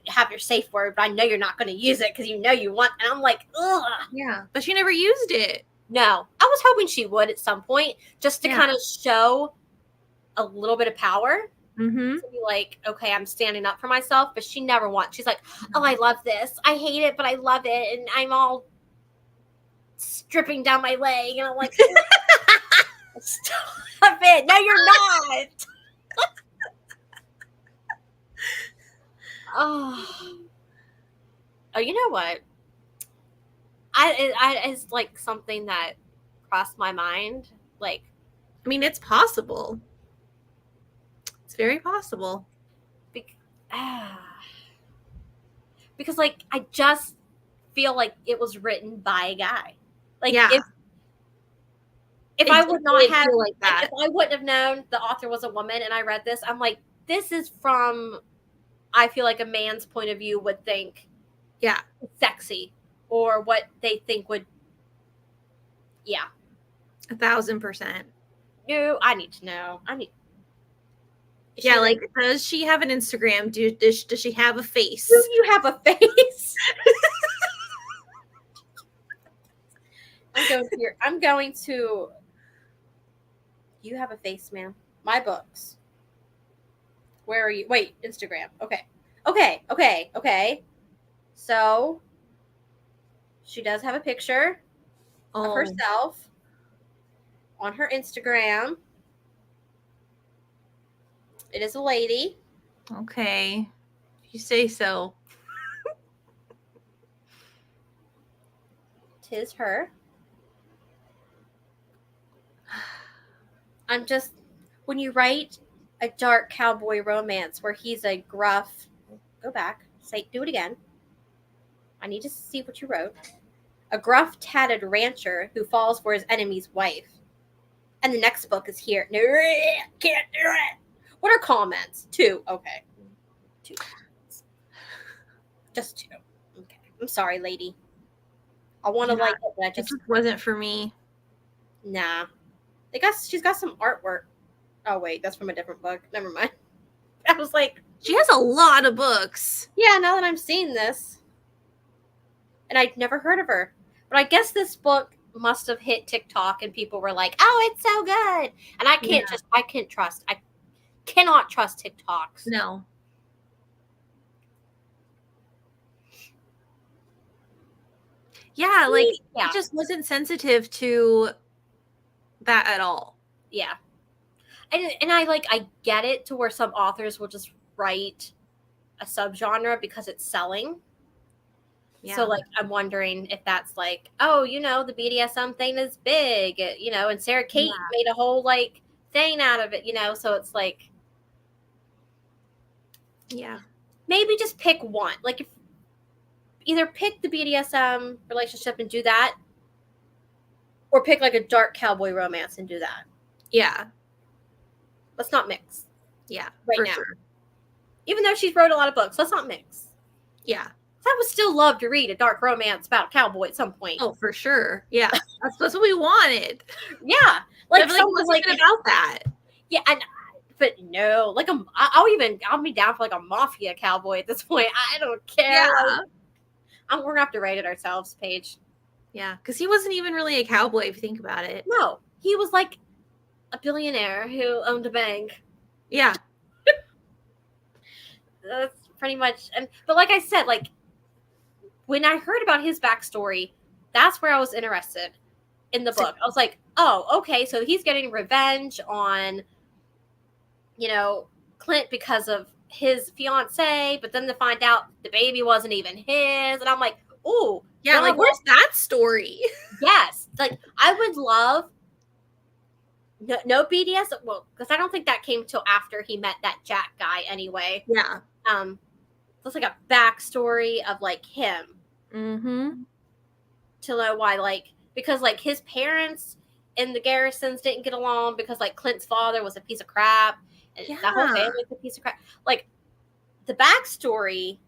have your safe word, but I know you're not going to use it because you know you want. And I'm like, ugh. Yeah, but she never used it. No, I was hoping she would at some point, just to kind of show a little bit of power. Mm-hmm. To be like, okay, I'm standing up for myself. But she never wants. She's like, oh, I love this. I hate it, but I love it, and I'm all stripping down my leg, and I'm like, stop it! No, you're not. Oh, you know what? It's like something that crossed my mind. Like, I mean, it's possible. It's very possible. Because like, I just feel like it was written by a guy. Like, if I would not have like that, if I wouldn't have known the author was a woman and I read this, I'm like, this is from, I feel like a man's point of view would think, sexy, or what they think would, 1,000%. No, I need to know. Like, does she have an Instagram? Does she have a face? Do you have a face? I'm going to. You have a face, ma'am. My books. Where are you? Wait, Instagram. Okay. So, she does have a picture of herself on her Instagram. It is a lady. Okay. You say so. 'Tis her. When you write a dark cowboy romance where he's a gruff, do it again. I need to see what you wrote. A gruff, tatted rancher who falls for his enemy's wife. And the next book is here. No, can't do it. What are comments? 2. Okay. 2 comments. Just 2. Okay. I'm sorry, lady. I want to like it, but it just wasn't for me. Nah. She's got some artwork. Oh, wait. That's from a different book. Never mind. I was like... She has a lot of books. Yeah, now that I'm seeing this. And I'd never heard of her. But I guess this book must have hit TikTok and people were like, oh, it's so good. And I cannot trust TikToks. No. Yeah, like, it just wasn't sensitive to that at all. Yeah. And I get it to where some authors will just write a subgenre because it's selling. Yeah. So, like, I'm wondering if that's like, oh, the BDSM thing is big, and Sarah Kate made a whole, like, thing out of it, so it's like. Yeah. Maybe just pick one. Like, if either pick the BDSM relationship and do that, or pick, like, a dark cowboy romance and do that. Yeah. Let's not mix. Yeah. Right now. Sure. Even though she's wrote a lot of books, let's not mix. Yeah. I would still love to read a dark romance about a cowboy at some point. Oh, for sure. Yeah. That's what we wanted. Yeah. Like, something like about that. Yeah. But no, like, I'll be down for like a mafia cowboy at this point. I don't care. Yeah. We're going to have to write it ourselves, Paige. Yeah. Because he wasn't even really a cowboy if you think about it. No. He was like a billionaire who owned a bank. Yeah. That's pretty much. But like I said, like, when I heard about his backstory, that's where I was interested in the book. I was like, oh, okay, so he's getting revenge on, Clint because of his fiance, but then to find out the baby wasn't even his, and I'm like, ooh. Yeah, like, where's that story? Yes. Like, I would love no BDS, well, because I don't think that came till after he met that Jack guy anyway. Yeah. It's like a backstory of, like, him. Mm-hmm. To know why, like, because, like, his parents in the Garrisons didn't get along because, like, Clint's father was a piece of crap. And the whole family was a piece of crap. Like, the backstory,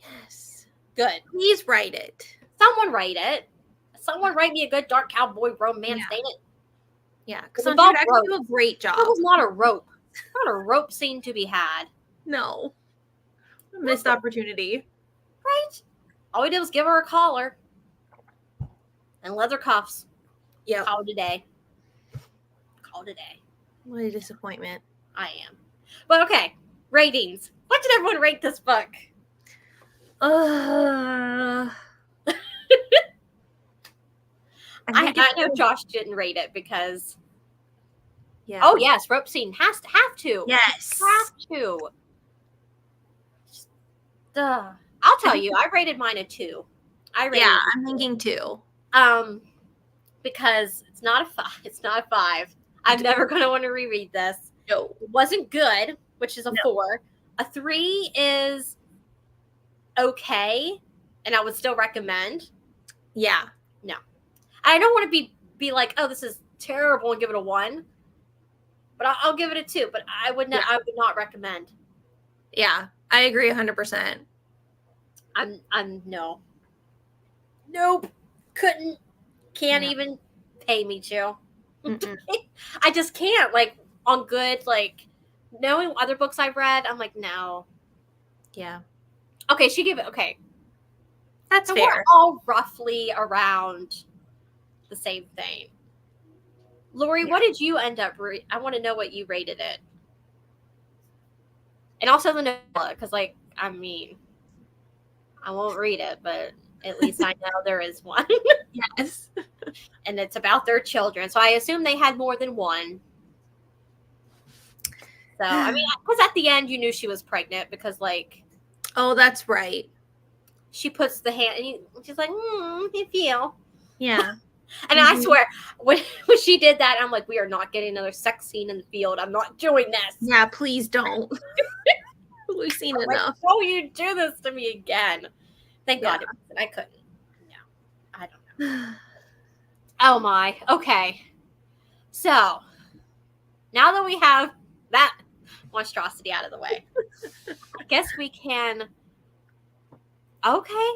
yes, good. Please write it. Someone write it. Someone write me a good dark cowboy romance, ain't it? Yeah, because you actually do a great job. That was not a rope. Not a rope scene to be had. No. Missed opportunity. Right? All we did was give her a collar and leather cuffs. Yeah. Call it a day. Call it a day. What a disappointment. I am. But okay, ratings. What did everyone rate this book? I know Josh didn't rate it because. Yeah. Oh yes, rope scene have to. Yes. Have to. Duh. I'll tell you, I rated mine a 2. I rated I'm thinking 2. Because it's not a 5. It's not a 5. I'm never gonna want to reread this. No. It wasn't good, which is a 4. A 3 is okay, and I would still recommend. Yeah. No. I don't want to be like, oh, this is terrible and give it a 1. But I'll give it a 2. But I would not. Yeah. I would not recommend. Yeah, I agree 100%. I'm no. Nope. Can't even pay me to. I just can't. Like on good, like knowing other books I've read, I'm like, no. Yeah. Okay, she gave it. Okay. That's so fair. We're all roughly around the same thing. Lori, what did you end up? I want to know what you rated it, and also the novella, because, like, I mean, I won't read it, but at least I know there is one. Yes, and it's about their children, so I assume they had more than one. So I mean, because at the end you knew she was pregnant because, like, oh, that's right. She puts the hand, and she's like, you feel. Yeah. And I swear, when she did that, I'm like, we are not getting another sex scene in the field. I'm not doing this. Yeah, please don't. We've seen enough. Oh, you do this to me again. Thank God it wasn't. I couldn't. No, I don't know. Oh, my. Okay. So, now that we have that monstrosity out of the way, I guess we can... Okay.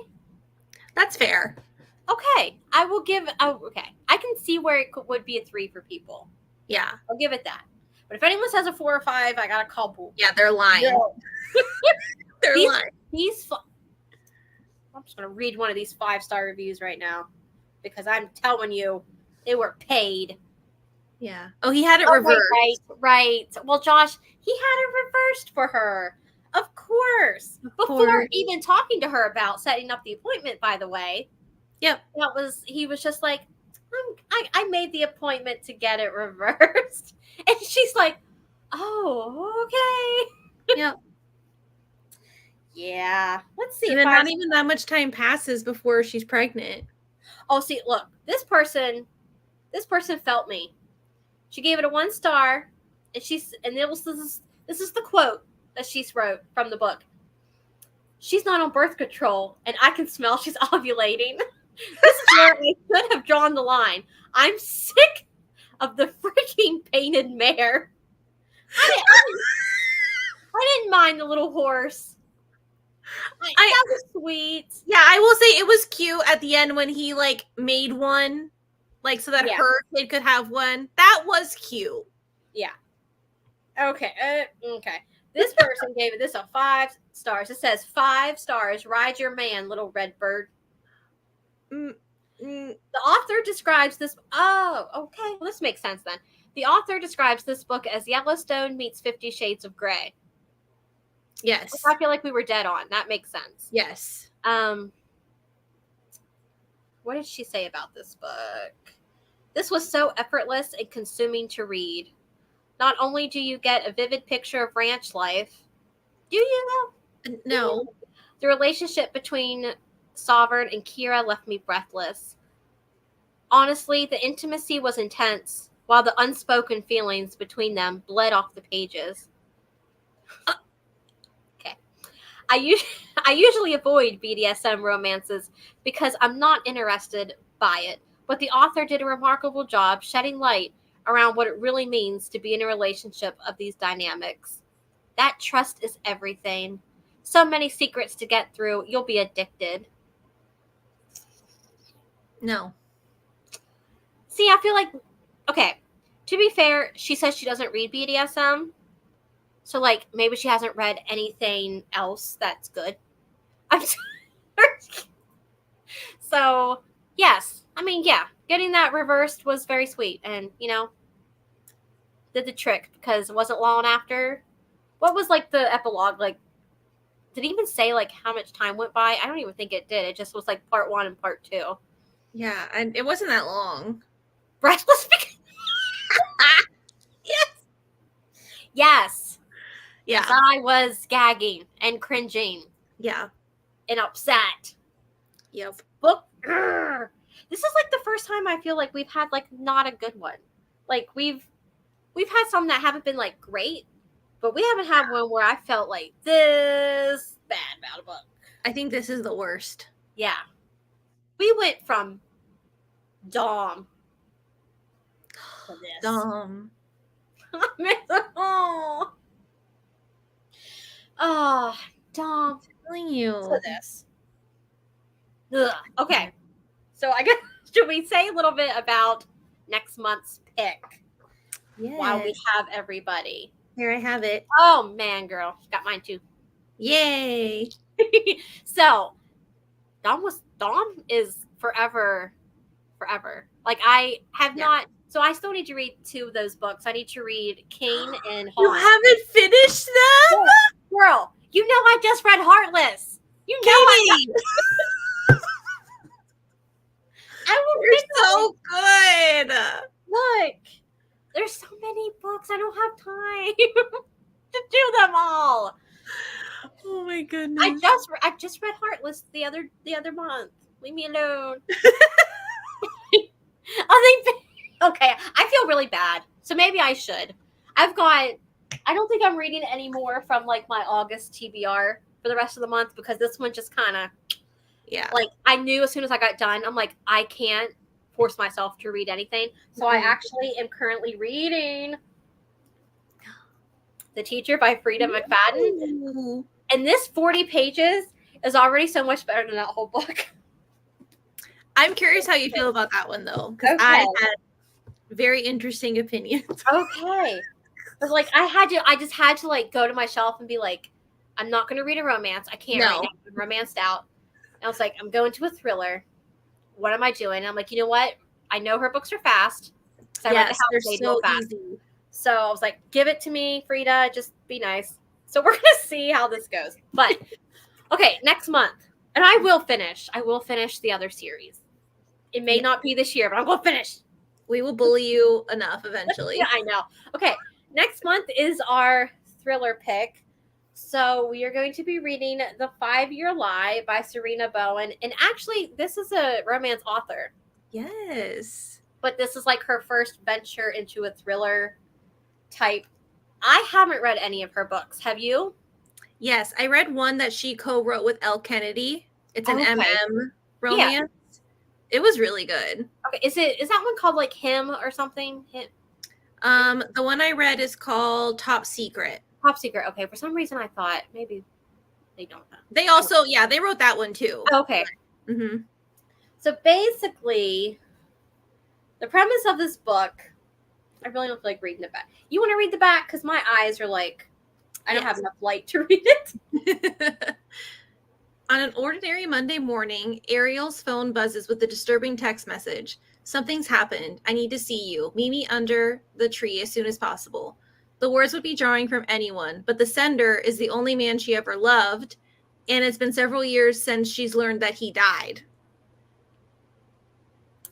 That's fair. Okay, I will give. Oh, okay, I can see where it would be a 3 for people. Yeah, I'll give it that. But if anyone says a 4 or 5, I gotta call bull. Yeah, they're lying. No. They're lying. I'm just gonna read one of these 5-star reviews right now because I'm telling you, they were paid. Yeah. Oh, he had it reversed. Right. Well, Josh, he had it reversed for her. Of course. Before even talking to her about setting up the appointment, by the way. Yep. He was just like, I made the appointment to get it reversed. And she's like, oh, okay. Yep. Yeah. Let's see. And then not even that much time passes before she's pregnant. Oh, see, look, this person felt me. She gave it a 1 star, and this is the quote that she wrote from the book. She's not on birth control, and I can smell she's ovulating. This is where I could have drawn the line. I'm sick of the freaking painted mare. I didn't mind the little horse. That was sweet. Yeah, I will say it was cute at the end when he, like, made one, like, so that her kid could have one. That was cute. Yeah. Okay. Okay. This person gave this a 5 stars. It says 5 stars. Ride your man, little red bird. The author describes this. Oh, okay. Well, this makes sense then. The author describes this book as Yellowstone meets 50 Shades of Grey. Yes. Which I feel like we were dead on. That makes sense. Yes. What did she say about this book? This was so effortless and consuming to read. Not only do you get a vivid picture of ranch life, do you know? No. The relationship between Sovereign and Kira left me breathless. Honestly, the intimacy was intense, while the unspoken feelings between them bled off the pages. Okay. I usually avoid BDSM romances because I'm not interested by it, but the author did a remarkable job shedding light around what it really means to be in a relationship of these dynamics. That trust is everything. So many secrets to get through, you'll be addicted. No. See, I feel like, okay, to be fair, she says she doesn't read BDSM. So like maybe she hasn't read anything else that's good. I'm sorry. So yes, I mean yeah, getting that reversed was very sweet, and did the trick because it wasn't long after. What was like the epilogue like? Did it even say like how much time went by? I don't even think it did. It just was like part 1 and part 2. Yeah, and it wasn't that long. Breathless. Yes. Yes. Yeah. I was gagging and cringing Yeah. and upset. Yep. Book. This is like the first time I feel like we've had like not a good one. Like we've had some that haven't been like great, but we haven't had one where I felt like this bad about a book. I think this is the worst. Yeah. We went from Dom to this. Dom. Oh, Dom. I'm telling you. To this. Ugh. Okay. So I guess should we say a little bit about next month's pick Yes. while we have everybody? Here I have it. Oh man, girl, got mine too. Yay. So Dom is forever. Like I have not. So I still need to read 2 of those books. I need to read Kane and You Haunt. haven't finished them? Girl, you know I just read Heartless. You know I will You're finish so good. Look, there's so many books. I don't have time to do them all. Oh my goodness. I just read Heartless the other month. Leave me alone. Okay, I feel really bad. So maybe I should. I don't think I'm reading any more from like my August TBR for the rest of the month because this one just kind of like I knew as soon as I got done, I'm like, I can't force myself to read anything. So I actually am currently reading The Teacher by Frida McFadden. Ooh. And this 40 pages is already so much better than that whole book. I'm curious how you feel about that one though, because Okay. I had very interesting opinions. Okay. But like I just had to like go to my shelf and be like, I'm not gonna read a romance. I can't right now. I'm romanced out. And I was like, I'm going to a thriller. What am I doing? And I'm like, you know what? I know her books are fast. So I read The Housemaid real fast. Easy. So I was like, give it to me, Frida. Just be nice. So we're gonna see how this goes. But okay, next month. And I will finish the other series. It may not be this year, but I'm gonna finish. We will bully you enough eventually. Yeah, I know. Okay, next month is our thriller pick. So we are going to be reading The 5-Year Lie by Serena Bowen. And actually, this is a romance author. Yes. But this is like her first venture into a thriller type. I haven't read any of her books. Have you? Yes, I read one that she co-wrote with Elle Kennedy. It's an MM romance. Yeah. It was really good. Okay, is that one called like Him or something? Him? The one I read is called Top Secret. Top Secret. Okay, for some reason I thought maybe they don't know. They also, they wrote that one too. Okay. Mm-hmm. So basically, the premise of this book, I really don't feel like reading the back. You want to read the back? Because my eyes are like, I don't have enough light to read it. On an ordinary Monday morning, Ariel's phone buzzes with a disturbing text message. Something's happened. I need to see you. Meet me under the tree as soon as possible. The words would be drawing from anyone, but the sender is the only man she ever loved, and it's been several years since she's learned that he died.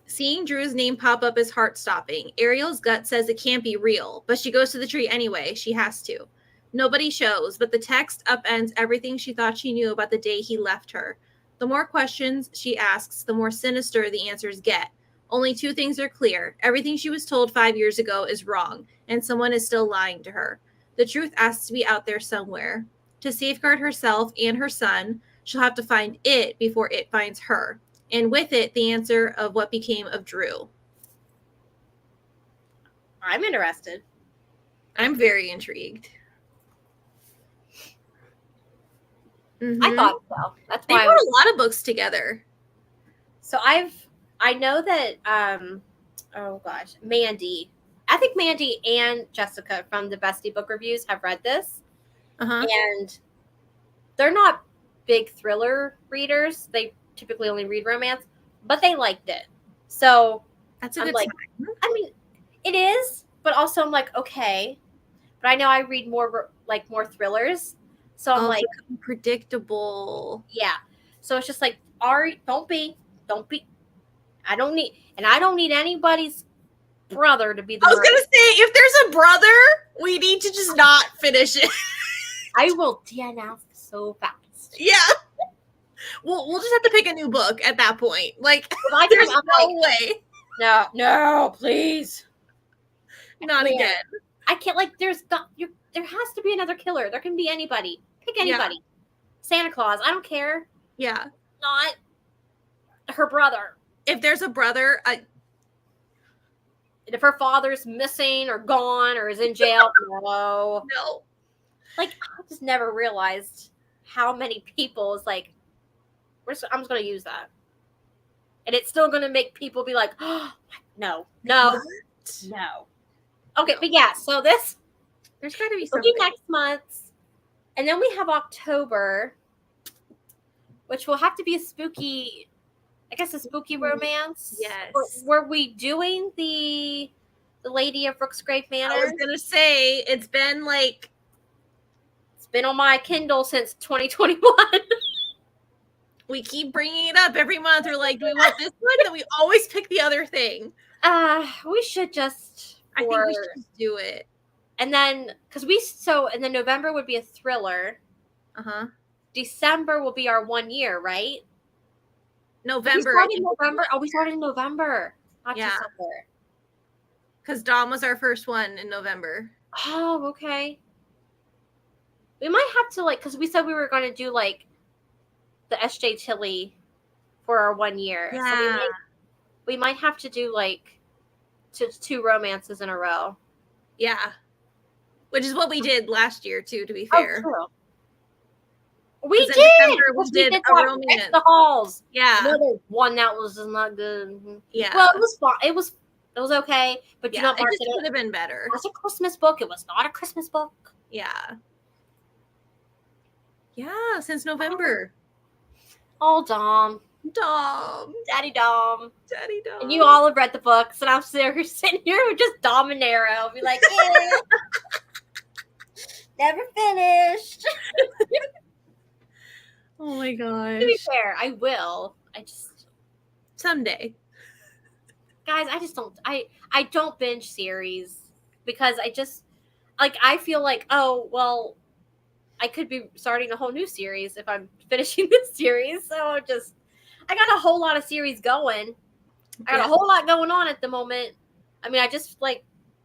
Seeing Drew's name pop up is heart-stopping. Ariel's gut says it can't be real, but she goes to the tree anyway. She has to. Nobody shows, but the text upends everything she thought she knew about the day he left her. The more questions she asks, the more sinister the answers get. Only 2 things are clear. Everything she was told 5 years ago is wrong, and someone is still lying to her. The truth has to be out there somewhere. To safeguard herself and her son, she'll have to find it before it finds her. And with it, the answer of what became of Drew. I'm interested. I'm very intrigued. Mm-hmm. I thought so. That's why they wrote a lot of books together. So I know that oh gosh, Mandy I think Mandy and Jessica from the Bestie Book Reviews have read this, and they're not big thriller readers. They typically only read romance, but they liked it. So that's a I'm good like, sign. I mean, it is, but also I'm like, okay. But I know I read more thrillers, so I'm like, predictable. yeah. So it's just like, Ari, don't be. I don't need anybody's brother to be the. I was gonna say, if there's a brother, we need to just not finish it. I will DNF so fast. Yeah. We'll just have to pick a new book at that point. Like, There's no way. No, please. Not again. I can't, like, there has to be another killer. There can be anybody. Pick anybody. Yeah. Santa Claus. I don't care. Yeah. Not her brother. If there's a brother, if her father's missing or gone or is in jail, no. Like, I just never realized how many people is like, I'm just going to use that. And it's still going to make people be like, oh, no. Okay, but yeah, so there's got to be something next month. And then we have October, which will have to be a spooky romance. Yes. Were we doing the Lady of Brooksgrave Manor? I was going to say, it's been on my Kindle since 2021. We keep bringing it up every month. We're like, do we want this one? Then we always pick the other thing. We should just. I think we should just do it. And then, and then November would be a thriller. December will be our 1 year, right? November. November. Oh, we started in November. Not December. Because Dom was our first one in November. Oh, okay. We might have to, because we said we were going to do, the S.J. Tilly for our 1 year. Yeah. So we might have to do, two romances in a row. Yeah. Which is what we did last year, too, to be fair. Oh, true. We did a romance. The Halls. Yeah. Another one that was not good. Yeah. Well, it was fun. It was okay, but it could have been better. It was a Christmas book. It was not a Christmas book. Yeah. Yeah, since November. Oh, Dom. Daddy Dom. And you all have read the books, and I'm sitting here with just Dom and Nero. Be like, yeah. Never finished. Oh my gosh. To be fair, I will. Someday. Guys, I don't binge series because I feel like, oh, well, I could be starting a whole new series if I'm finishing this series. So I got a whole lot of series going. I got a whole lot going on at the moment. I mean,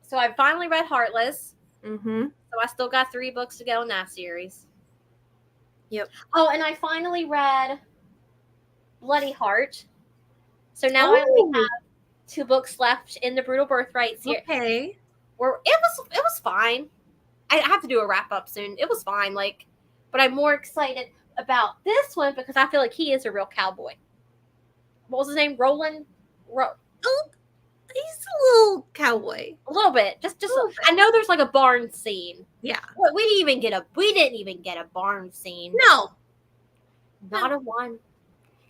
so I finally read Heartless. Mm-hmm. So I still got 3 books to go in that series. Yep. Oh, and I finally read Bloody Heart. So now I only have 2 books left in the Brutal Birthright series. Okay. Where it was fine. I have to do a wrap up soon. It was fine, but I'm more excited about this one because I feel like he is a real cowboy. What was his name? Roland? He's a little cowboy. A little bit. Just I know there's a barn scene. Yeah. We didn't even get a barn scene. No. Not a one.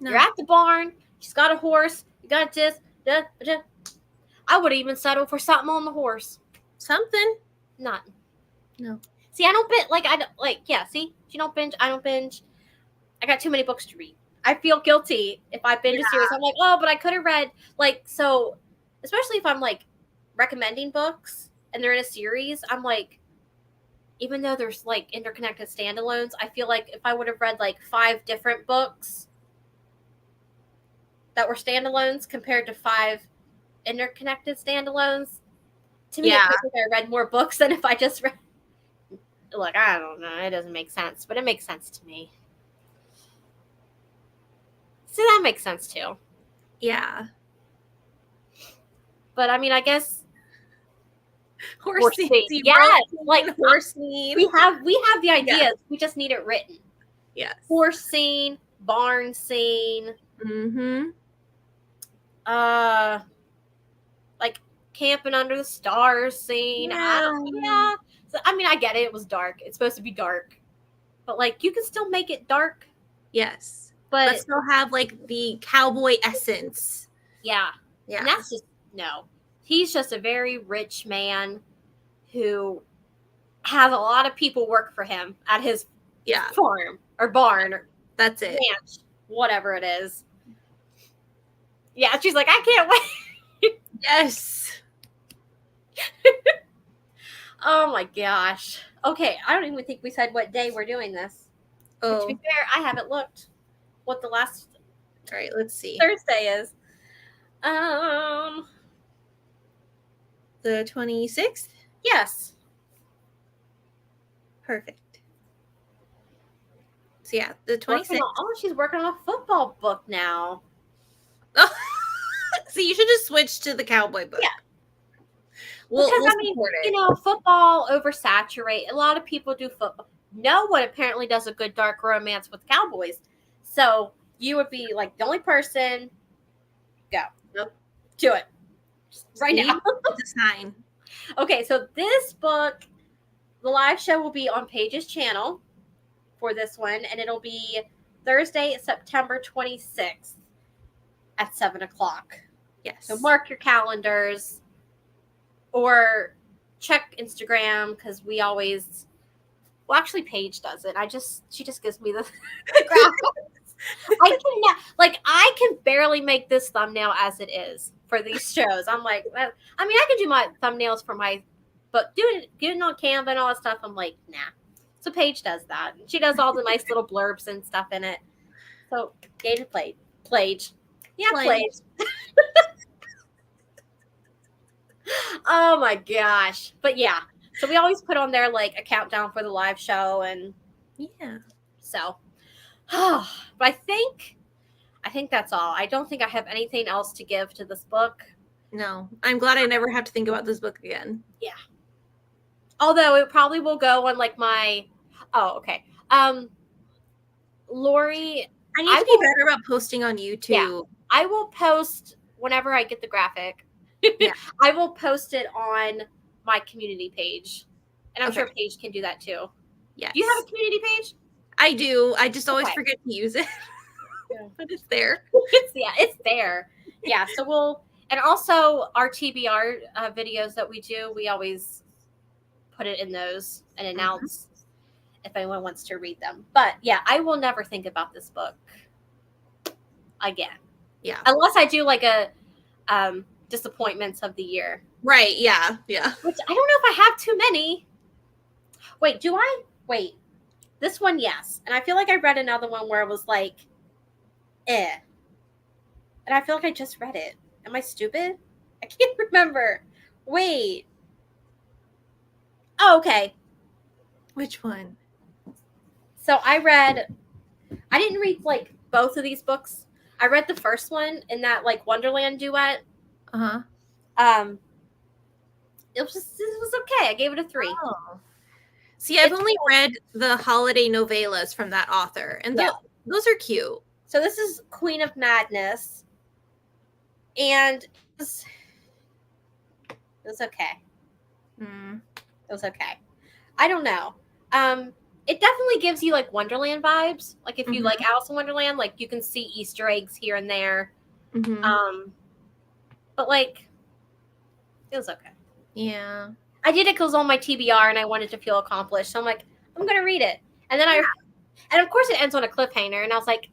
No. You're at the barn. She's got a horse. You got this. I would even settle for something on the horse. Something. Nothing. No. See, I don't binge. See? She don't binge. I don't binge. I got too many books to read. I feel guilty if I binge a series. I'm like, oh, but I could have read, so, especially if I'm, recommending books and they're in a series, I'm like, even though there's, interconnected standalones, I feel like if I would have read, 5 different books that were standalones compared to 5 interconnected standalones, to me, it feels like I read more books than if I just read. Look, I don't know. It doesn't make sense, but it makes sense to me. See, that makes sense too. Yeah. But I mean, I guess horse scene. Yeah, horse scene. We have the ideas. Yeah. We just need it written. Yes. Horse scene, barn scene. Mm-hmm. camping under the stars scene. Yeah. Yeah. So, I mean, I get it. It was dark. It's supposed to be dark. But, like, you can still make it dark. Yes. But, But still have like the cowboy essence. yeah. Yeah. And that's just, no. He's just a very rich man who has a lot of people work for him at his Yeah. farm or barn or That's it. ranch, whatever it is. Yeah, she's like, I can't wait. Yes. Oh my gosh. Okay, I don't even think we said what day we're doing this. To Oh. be fair, I haven't looked what the last All right, let's see. Thursday is. The 26th? Yes. Perfect. So yeah, the 26th. She's working on a football book now. So you should just switch to the cowboy book. Yeah. We'll I mean, support it. you know, football oversaturate. A lot of people do football. No one apparently does a good dark romance with cowboys. So you would be like the only person. Go. Nope. Do it. Right now. It's a sign. Okay, so this book, the live show will be on Paige's channel for this one, and it'll be Thursday, September 26th at 7 o'clock. Yes. So mark your calendars or check Instagram because we always, well, actually Paige does it. She just gives me the graphics. I can barely make this thumbnail as it is for these shows. I'm like, I mean, I can do my thumbnails for my, but getting on Canva and all that stuff, I'm like, nah. So Paige does that. She does all the nice little blurbs and stuff in it. So Gator Plage. Yeah, Plage. Oh my gosh. But yeah. So we always put on there like a countdown for the live show, and yeah. So but I think that's all. I don't think I have anything else to give to this book. No. I'm glad I never have to think about this book again. Yeah. Although it probably will go on like my okay. Lori, I need to be better about posting on YouTube. Yeah, I will post whenever I get the graphic. Yeah. I will post it on my community page. And I'm sure Paige can do that too. Yes. Do you have a community page? I do. I just always forget to use it. Yeah. But it's there. It's there. Yeah, so and also our TBR videos that we do, we always put it in those and announce if anyone wants to read them. But yeah, I will never think about this book again. Yeah. Unless I do like a disappointments of the year. Right, yeah. Yeah. Which I don't know if I have too many. Wait, do I? Wait. This one, yes. And I feel like I read another one where it was like, And I feel like I just read it. Am I stupid? I can't remember. Wait. Oh, okay. Which one? So I didn't read like both of these books. I read the first one in that like Wonderland duet. Uh-huh. It was okay. I gave it a 3. Oh. See, I've only read the holiday novellas from that author, and those are cute. So this is Queen of Madness, and it was okay. Mm. It was okay. I don't know. It definitely gives you like Wonderland vibes. Like if you like Alice in Wonderland, like you can see Easter eggs here and there. Mm-hmm. But like, it was okay. Yeah. I did it because it was on my TBR and I wanted to feel accomplished. So I'm like, I'm gonna read it. And then and of course it ends on a cliffhanger, and I was like,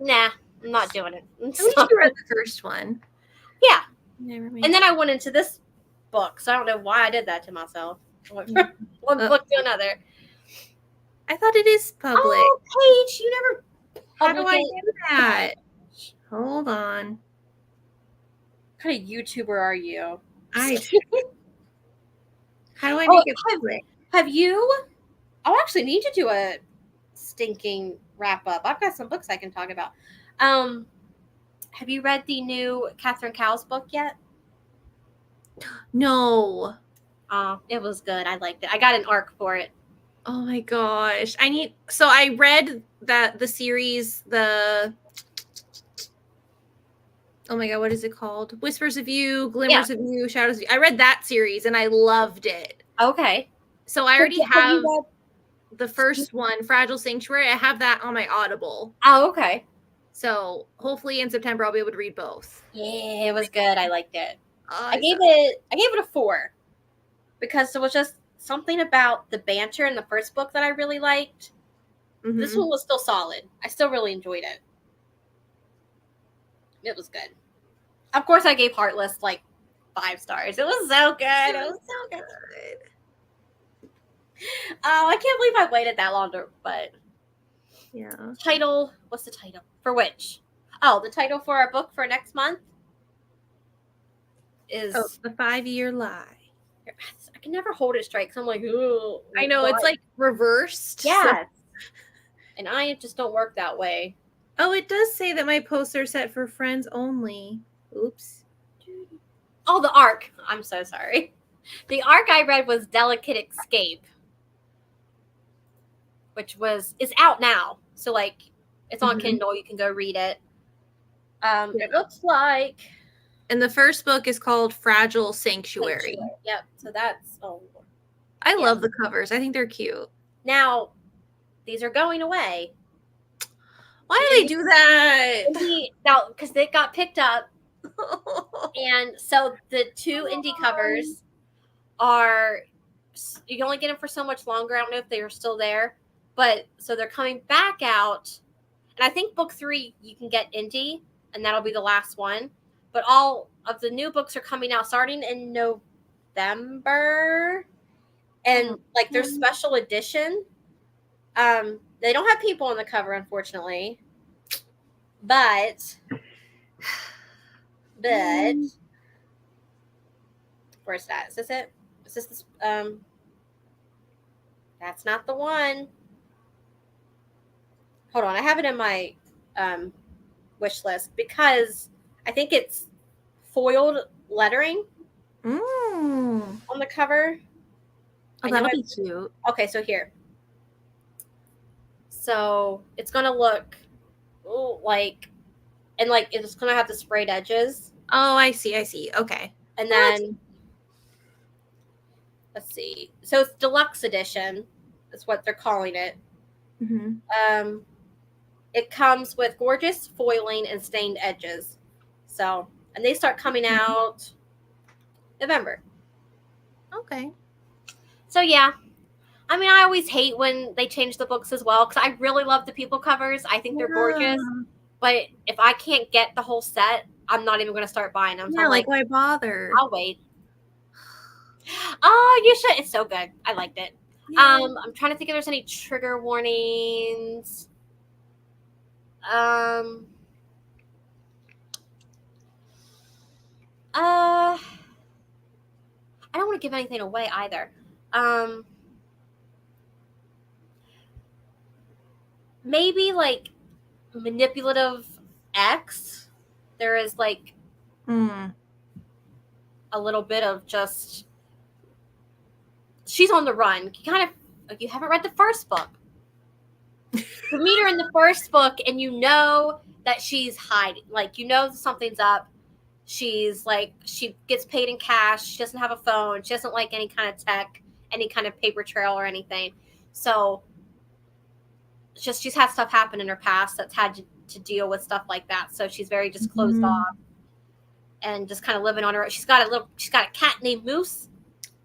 nah, I'm not doing it. At least you read the first one. Yeah. Never mind. And then I went into this book, so I don't know why I did that to myself. I went from one book to another. I thought it is public. Oh, Paige, you never. How do I do that? Hold on. What kind of YouTuber are you? How do I make it public? Have you? I'll actually need to do a stinking wrap up. I've got some books I can talk about. Have you read the new Catherine Cowles book yet? No. It was good. I liked it. I got an ARC for it. Oh my gosh. So I read the series, Oh my god, what is it called? Whispers of You, Yeah. Glimmers of You, Shadows of You. I read that series and I loved it. Okay. So I already have you the first one, Fragile Sanctuary. I have that on my Audible. Oh, okay. So hopefully in September I'll be able to read both. Yeah, it was good. I liked it. Oh, I gave it a 4 because there was just something about the banter in the first book that I really liked. Mm-hmm. This one was still solid. I still really enjoyed it. It was good. Of course, I gave Heartless like 5 stars. It was so good. It was so good. Oh, I can't believe I waited that long but yeah. Title, what's the title? For which? Oh, the title for our book for next month is The 5-Year Lie. I can never hold it straight because I'm like, ooh. I know, it's like reversed. Yes. And I just don't work that way. Oh, it does say that my posts are set for friends only. Oops. Oh, the arc. I'm so sorry. The arc I read was Delicate Escape, which is out now. So like it's on Kindle. You can go read it. It looks like. And the first book is called Fragile Sanctuary. Yep. So that's I love the covers. I think they're cute. Now, these are going away. Why do they do that? Now, because they got picked up. And so the 2 indie covers are, you can only get them for so much longer. I don't know if they are still there. But so they're coming back out. And I think book 3 you can get indie, and that'll be the last one. But all of the new books are coming out starting in November. And like their special edition. They don't have people on the cover, unfortunately. But where's that? Is this it? Is this that's not the one. Hold on, I have it in my wish list because I think it's foiled lettering on the cover. Oh, that'll be cute. Okay, so here. So it's gonna look like, and like it's gonna have the sprayed edges. Oh, I see. Okay. And then let's see. So it's deluxe edition. That's what they're calling it. Mm-hmm. It comes with gorgeous foiling and stained edges. So, and they start coming out November. Okay. So yeah. I mean, I always hate when they change the books as well because I really love the people covers. I think they're gorgeous. But if I can't get the whole set, I'm not even going to start buying them. So Yeah, like why bother? I'll wait. Oh, you should. It's so good. I liked it. Yeah. I'm trying to think if there's any trigger warnings. I don't want to give anything away either. Maybe like manipulative X. There is like a little bit of just she's on the run. You kind of like you haven't read the first book. You meet her in the first book and you know that she's hiding. Like you know something's up. She's like she gets paid in cash. She doesn't have a phone. She doesn't like any kind of tech, any kind of paper trail or anything. So she's had stuff happen in her past that's had to deal with stuff like that. So she's very just closed off and just kind of living on her own. She's got a cat named Moose.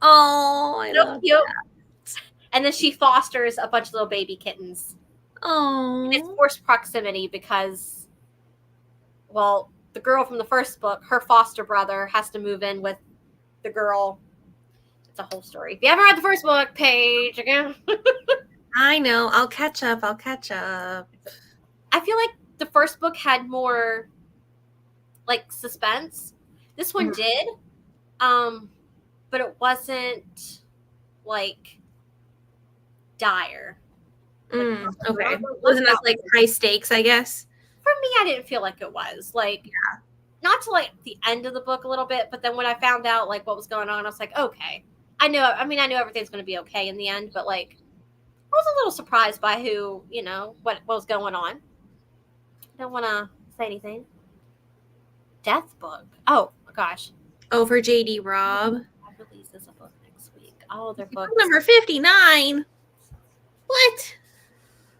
Oh, I love cute. That. And then she fosters a bunch of little baby kittens. Oh. And it's forced proximity because, well, the girl from the first book, her foster brother has to move in with the girl. It's a whole story. If you haven't read the first book, Paige, again. I know. I'll catch up. I feel like the first book had more like suspense. This one did. But it wasn't like dire. Okay. Wasn't as like high stakes, I guess. For me, I didn't feel like it was. Like not to like the end of the book a little bit, but then when I found out like what was going on, I was like, okay. I know everything's gonna be okay in the end, but like I was a little surprised by what was going on. Don't want to say anything. Death book. Oh gosh. Oh, for JD Robb. I releases a book next week. Oh, their Book books. number 59. What?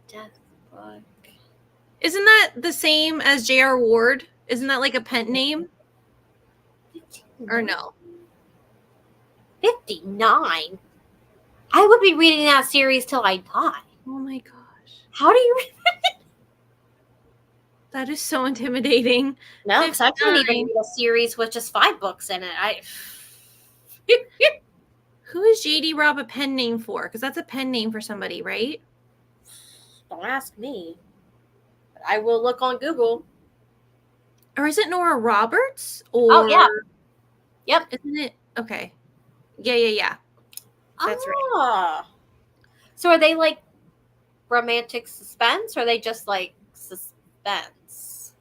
Death book. Isn't that the same as J.R. Ward? Isn't that like a pen name? Or no? 59. I would be reading that series till I die. Oh my gosh. How do you read it? That is so intimidating. No, because I couldn't even 59. read a series with just 5 books in it. Who is JD Robb a pen name for? Because that's a pen name for somebody, right? Don't ask me. But I will look on Google. Or is it Nora Roberts? Or Oh, yeah. Yep. Isn't it? Okay. Yeah. That's right. right. So are they like romantic suspense, or are they just like suspense?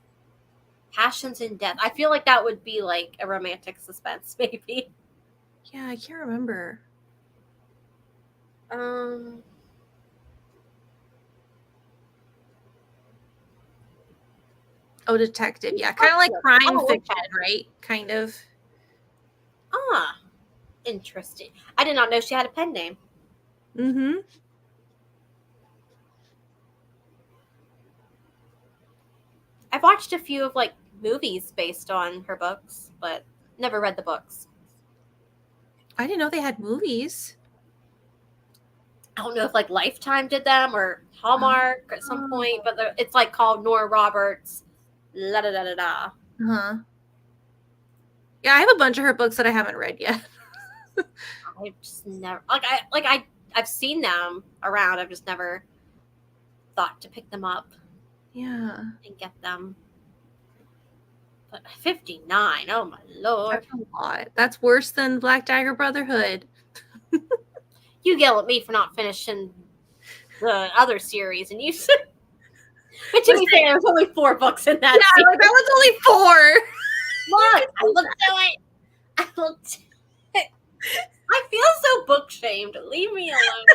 Passions and death. I feel like that would be like a romantic suspense, maybe. Yeah, I can't remember. Oh, detective. Yeah, kind of like crime fiction, right? Kind of. Interesting. I did not know she had a pen name. Mm-hmm. I've watched a few of like movies based on her books, but never read the books. I didn't know they had movies. I don't know if like Lifetime did them or Hallmark at some point, but it's like called Nora Roberts. La da da da da. Uh-huh. Yeah, I have a bunch of her books that I haven't read yet. I just never I've seen them around. I've just never thought to pick them up Yeah. and get them. But 59, oh my lord. That's a lot. That's worse than Black Dagger Brotherhood. You yell at me for not finishing the other series, and you but to be fair, there's only 4 books in that Yeah, series. that was only 4. Look, I looked at it. I feel so book shamed. Leave me alone.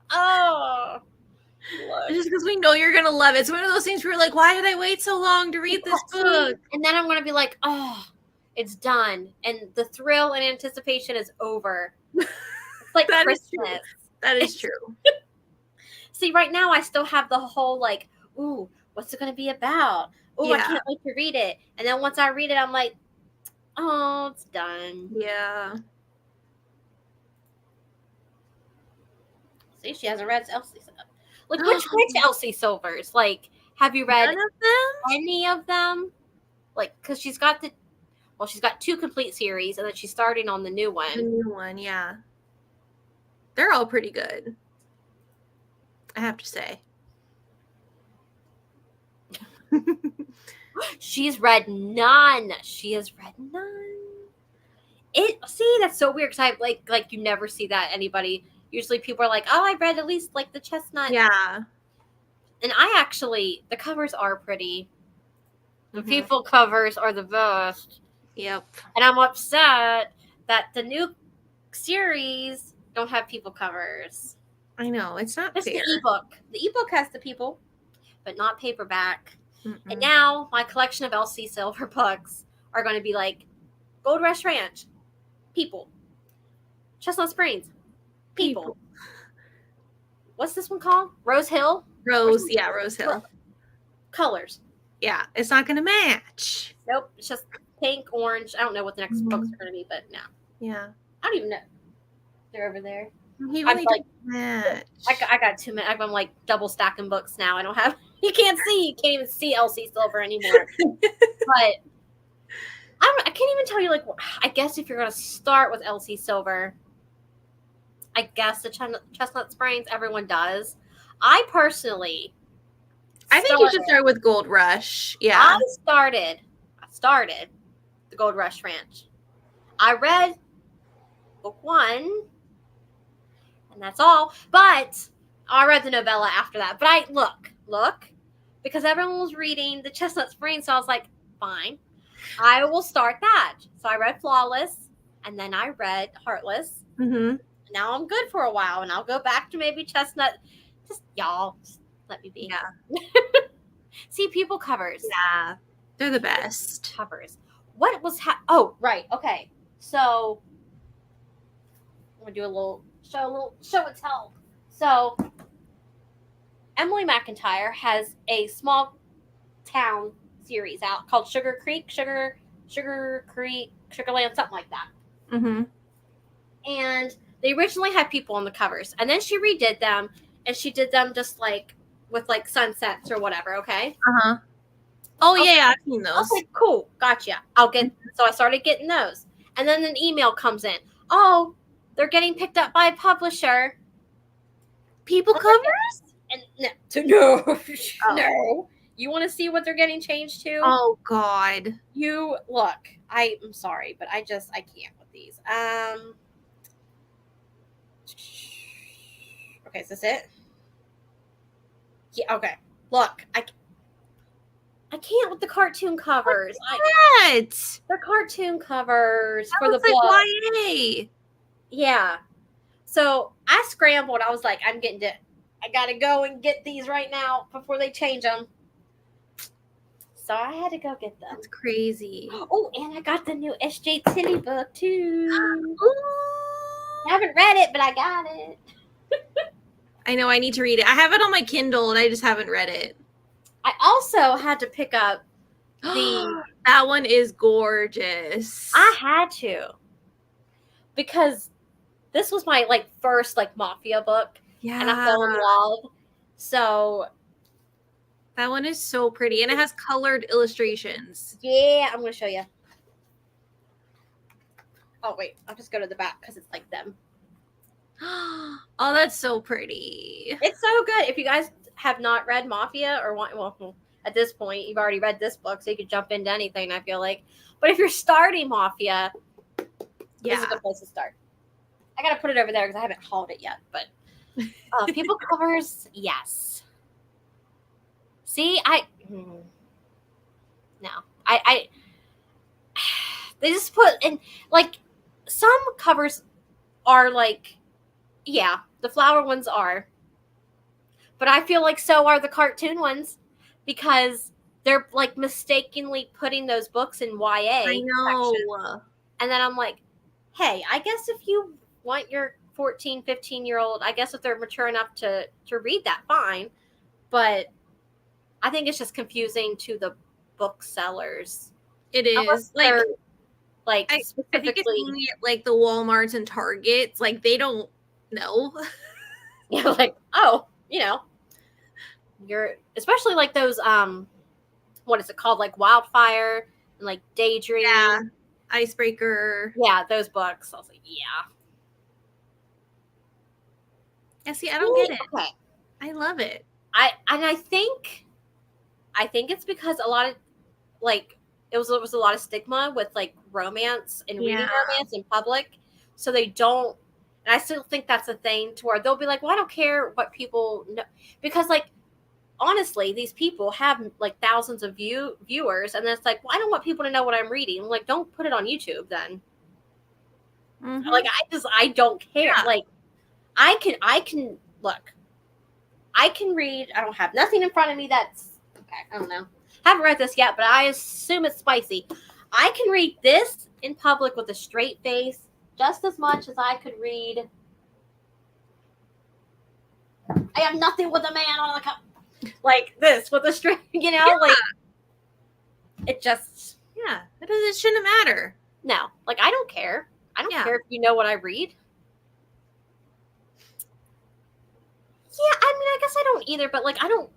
Oh. Look. Just because we know you're going to love it. It's one of those things where you're like, why did I wait so long to read this book? And then I'm going to be like, oh, it's done. And the thrill and anticipation is over. It's like That is Christmas. true. That is true. See, right now I still have the whole like, ooh, what's it going to be about? Ooh, I Yeah. can't wait to read it. And then once I read it, I'm like, oh, it's done. Yeah. See, she hasn't read Elsie Silver. Like, which Elsie Silvers? Like, have you read None of them? any of them? Like, because she's got she's got 2 complete series, and then she's starting on the new The one. new one, yeah. They're all pretty good, I have to say. She's read none. She has read none. See, that's so weird because I like you never see that anybody. Usually people are like, oh, I read at least like the Chestnut. Yeah. And I actually, the covers are pretty. The Mhm. people covers are the best. Yep. And I'm upset that the new series don't have people covers. I know. It's not Just fair. the ebook. The ebook has the people, but not paperback. Mm-mm. And now my collection of Elsie Silver books are going to be like Gold Rush Ranch, people. Chestnut Springs, people. What's this one called? Rose Hill? Rose Hill. Colors. Yeah, it's not going to match. Nope. It's just pink, orange. I don't know what the next books are going to be, but no. Yeah. I don't even know. They're over there. He I'm really like- doesn't match. I got too many. I'm like double stacking books now. I don't have. You can't even see Elsie Silver anymore. But I can't even tell you. Like, I guess if you're gonna start with Elsie Silver, I guess the Chestnut Springs everyone does. I personally, I think you should start with Gold Rush. Yeah. I started the Gold Rush Ranch. I read book 1, and that's all. But I read the novella after that. But I look, because everyone was reading the Chestnut Springs, so I was like, fine, I will start that. So I read Flawless, and then I read Heartless. Mm-hmm. Now I'm good for a while, and I'll go back to maybe Chestnut. Just let me be. Yeah. See, people covers. Yeah. They're the best. Covers. What was oh, right. Okay. So I'm gonna do a little show and tell. So Emily McIntyre has a small town series out called Sugar Creek, Sugar Creek, Sugarland, something like that. Mm-hmm. And they originally had people on the covers, and then she redid them, and she did them just like with like sunsets or whatever. Okay. Uh-huh. Oh yeah, I've seen those. Okay, cool, gotcha. So I started getting those, and then an email comes in. Oh, they're getting picked up by a publisher. People covers? And no, no. You want to see what they're getting changed to? Oh God. You look. I'm sorry, but I can't with these. Okay, is this it? Yeah. Okay. Look, I can't with the cartoon covers. What? They're cartoon covers That for the looks like book. YA. Yeah. So I scrambled. I was like, I gotta go and get these right now before they change them. So I had to go get them. That's crazy. Oh, and I got the new S.J. Tilly book too. Ooh. I haven't read it, but I got it. I know I need to read it. I have it on my Kindle and I just haven't read it. I also had to pick up the. That one is gorgeous. I had to, because this was my like first like mafia book, Yeah. and I fell in love. So that one is so pretty, and it has colored illustrations. yeah, I'm gonna show you. Oh wait, I'll just go to the back because it's like them. Oh, that's so pretty. It's so good. If you guys have not read Mafia or want, well, at this point you've already read this book, so you could jump into anything. I feel like, but if you're starting Mafia, this is the place to start. I gotta put it over there because I haven't hauled it yet. But people covers, yes. See, no, I they just put in like some covers are like, yeah, the flower ones are, but I feel like so are the cartoon ones because they're like mistakenly putting those books in YA. I know. section. And then I'm like, hey, I guess if you want your 14, 15-year-old, I guess if they're mature enough to read that, fine. But I think it's just confusing to the booksellers. It is. Like I specifically, think it's only at like the Walmarts and Targets. Like they don't know. yeah, like, oh, you're especially like those what is it called? Like Wildfire and like Daydream. Yeah. Icebreaker. Yeah, those books. I was like, yeah. Yeah, see, I don't get it. Okay. I love it. I think it's because a lot of like it was a lot of stigma with like romance and reading romance in public, so they don't. And I still think that's a thing to where they'll be like, well, I don't care what people know, because like honestly, these people have like thousands of viewers, and then it's like, well, I don't want people to know what I'm reading. I'm like, don't put it on YouTube then. Mm-hmm. Like I don't care. Yeah. Like I can look. I can read. I don't have nothing in front of me that's okay. I don't know. Haven't read this yet, but I assume it's spicy. I can read this in public with a straight face just as much as I could read. I have nothing with a man on the cup like this with a straight, like it just it shouldn't matter. no. Like I don't care. I don't Yeah. care if you know what I read. Yeah, I mean, I guess I don't either, but like I don't.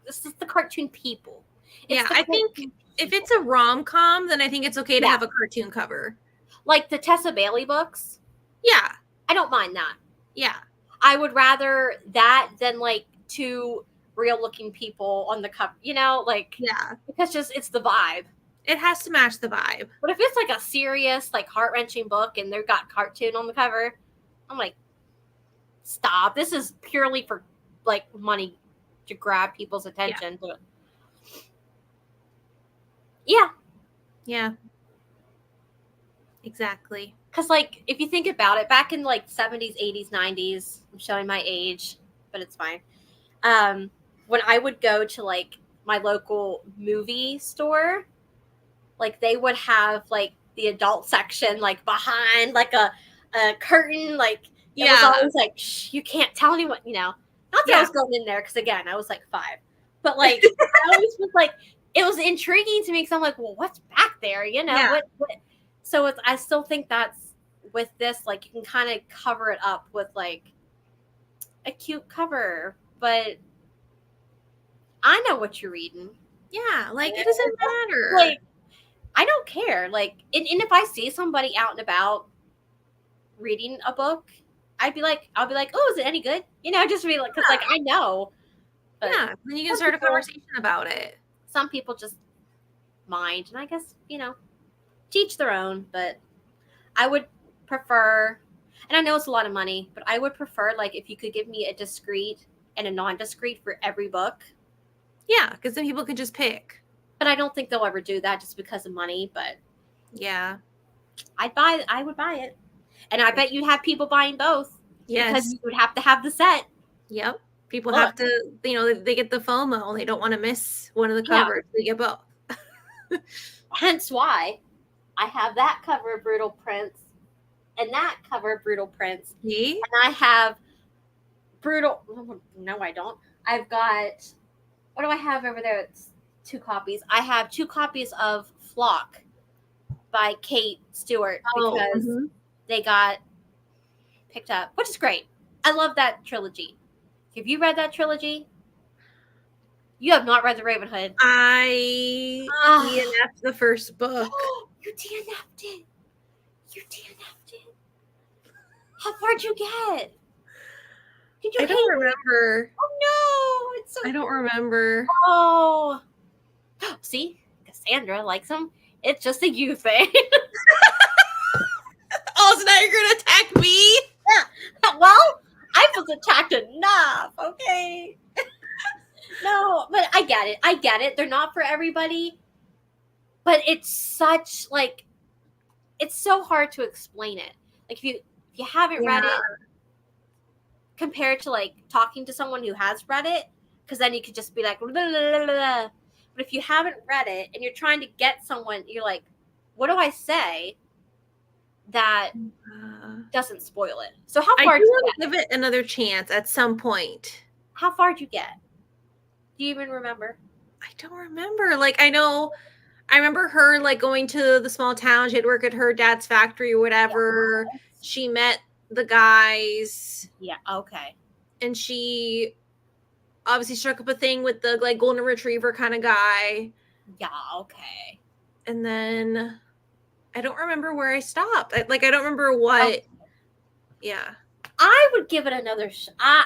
This is the cartoon people. Yeah, I think if it's a rom-com, then I think it's okay to have a cartoon cover. Like the Tessa Bailey books. Yeah. I don't mind that. Yeah. I would rather that than like two real-looking people on the cover, like Yeah. because just it's the vibe. It has to match the vibe. But if it's like a serious, like heart-wrenching book and they've got cartoon on the cover, I'm like, stop. This is purely for like money to grab people's attention. Yeah. Yeah. Yeah. Exactly. Because like if you think about it, back in like 70s, 80s, 90s, I'm showing my age, but it's fine. When I would go to like my local movie store, like they would have like the adult section like behind like a curtain, like it was always like, shh, you can't tell anyone, you know. Not that I was going in there because again I was like 5, but like I always was like, it was intriguing to me because I'm like, well, what's back there, you know? What? So it's, I still think that's with this, like you can kind of cover it up with like a cute cover, but I know what you're reading. Yeah, like it doesn't matter. Like I don't care. Like, and if I see somebody out and about reading a book, I'll be like, oh, is it any good? You know, just be like, because like I know. But then you can start a conversation about it. Some people just mind, and I guess, you know, teach their own. But I would prefer, and I know it's a lot of money, but I would prefer like if you could give me a discreet and a non-discreet for every book. Yeah, because then people could just pick. But I don't think they'll ever do that just because of money. But yeah, I would buy it, and I bet you'd have people buying both. Yes, because you would have to have the set. Yep, people have to. You know, they get the FOMO. They don't want to miss one of the covers. They get both. Hence why I have that cover of Brutal Prince and that cover of Brutal Prince. See? And I have Brutal. No, I don't. I've got. What do I have over there? It's 2 copies. I have 2 copies of Flock by Kate Stewart because they got picked up, which is great. I love that trilogy. Have you read that trilogy? You have not read The Ravenhood. I DNF'd the first book. You DNF'd it. You DNF'd it. How far'd you get? Did you? I don't remember. Oh no! It's so. I don't remember. Oh. See, Cassandra likes him. It's just a you thing. Oh, so now you're gonna attack me? Yeah. Well, I was attacked enough. Okay. No, but I get it. I get it. They're not for everybody. But it's such like, it's so hard to explain it. Like if you haven't read it, compared to like talking to someone who has read it, because then you could just be like, blah, blah, blah, blah. But if you haven't read it and you're trying to get someone, you're like, what do I say that doesn't spoil it? So how far? I do want to give it another chance at some point. How far did you get? Do you even remember? I don't remember. Like I remember her like going to the small town. She had to work at her dad's factory or whatever. Yeah. She met the guys. Yeah, okay. And she obviously struck up a thing with the like golden retriever kind of guy. Yeah, okay. And then I don't remember where I stopped. I don't remember what. Okay. Yeah. I would give it another shot.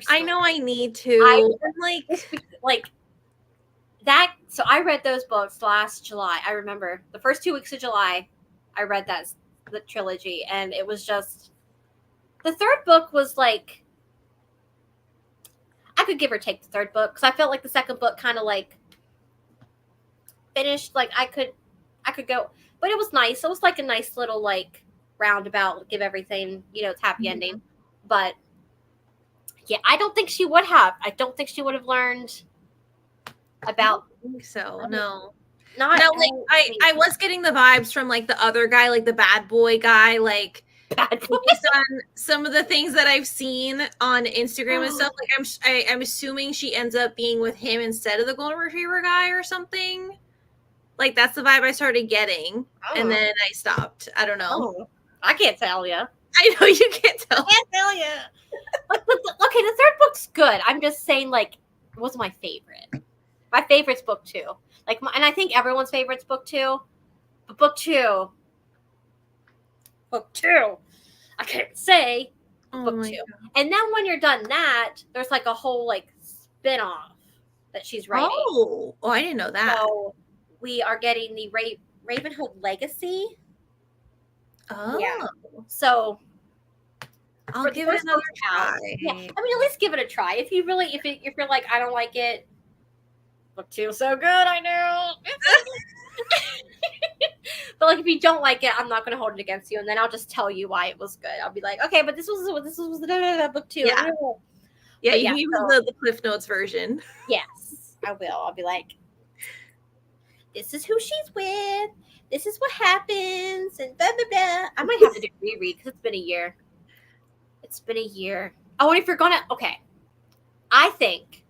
I know I need to. like that. So I read those books last July. I remember the first 2 weeks of July, I read the trilogy, and it was just, the third book was like, I could give or take the third book because I felt like the second book kind of like finished. Like I could go, but it was nice. It was like a nice little like roundabout, give everything, you know, it's happy ending. But yeah, I don't think she would have. I don't think she would have learned about. I don't think so. No. Not no, like I was getting the vibes from like the other guy, like the bad boy guy, like based on some of the things that I've seen on Instagram and stuff. Like I'm assuming she ends up being with him instead of the golden retriever guy or something. Like that's the vibe I started getting, and then I stopped. I don't know. I can't tell you. I know you can't tell. I can't tell you. Okay, the third book's good. I'm just saying, like, it was my favorite. My favorite's book 2. Like, and I think everyone's favorite's book 2. But book 2, I can't say book 2. God. And then when you're done that, there's like a whole like spin-off that she's writing. Oh, I didn't know that. So we are getting the Ravenhood Legacy. Oh, yeah. So I'll give it another try. Yeah, I mean, at least give it a try. If you're like, I don't like it, book 2 so good. I know. But like, if you don't like it, I'm not going to hold it against you, and then I'll just tell you why it was good. I'll be like, okay, but this was the book 2. Yeah, you gave the Cliff Notes version. Yes. I will. I'll be like, this is who she's with. This is what happens, and blah blah blah. I might have to do a reread because it's been a year. It's been a year. Oh, and if you're gonna, okay, I think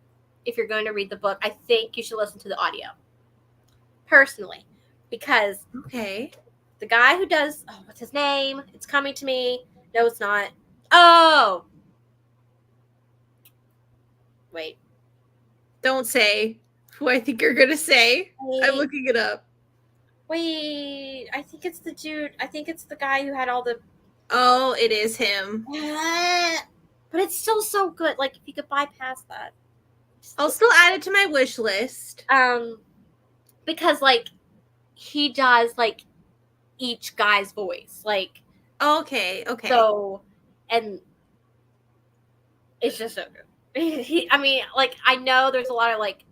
if you're going to read the book, I think you should listen to the audio. Personally, because Okay. the guy who does, oh, what's his name? It's coming to me. No, it's not. Oh, wait. Don't say who I think you're gonna say. I'm Wait. looking it up. Wait, I think it's the dude. I think it's the guy who had all the. Oh, it is him. But it's still so good. Like if you could bypass that. I'll still add it to my wish list. Because like he does like each guy's voice, like Okay. so, and it's just so good. I mean, like I know there's a lot of like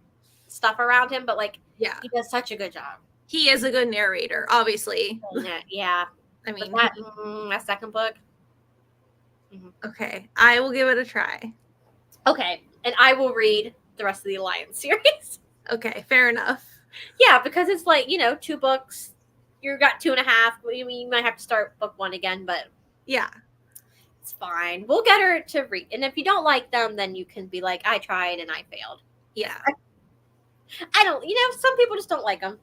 stuff around him, but like Yeah. he does such a good job. He is a good narrator, obviously. Yeah. I But mean, that second book. okay. I will give it a try. Okay, and I will read the rest of the Alliance series. Okay, fair enough. Yeah, because it's like 2 books. You got 2.5. You might have to start book 1 again, but Yeah. it's fine. We'll get her to read. And if you don't like them, then you can be like, I tried and I failed. Yeah. I don't, some people just don't like them.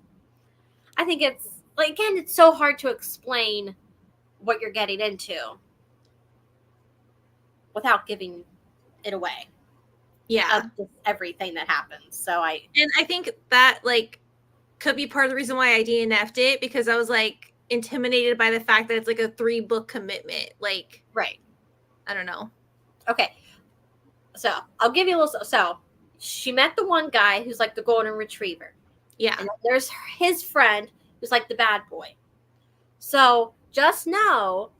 I think it's, like, again, it's so hard to explain what you're getting into without giving it away. Yeah. Of just everything that happens. So And I think that like could be part of the reason why I DNF'd it, because I was like intimidated by the fact that it's like a 3-book commitment. Like, right. I don't know. Okay. So I'll give you a little. So she met the one guy who's like the golden retriever. Yeah. And there's his friend who's like the bad boy. So just know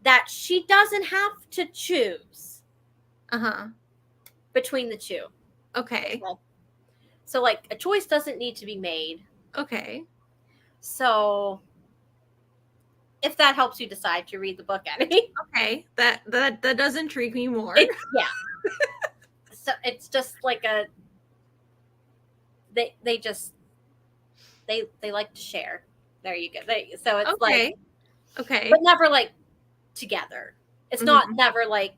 that she doesn't have to choose Uh-huh. between the two. Okay. So like a choice doesn't need to be made. Okay. So if that helps you decide to read the book, Annie. Okay. That does intrigue me more. Yeah. So it's just like they like to share. There you go. So it's Okay. like, Okay. but never like together. It's not Mhm. never like,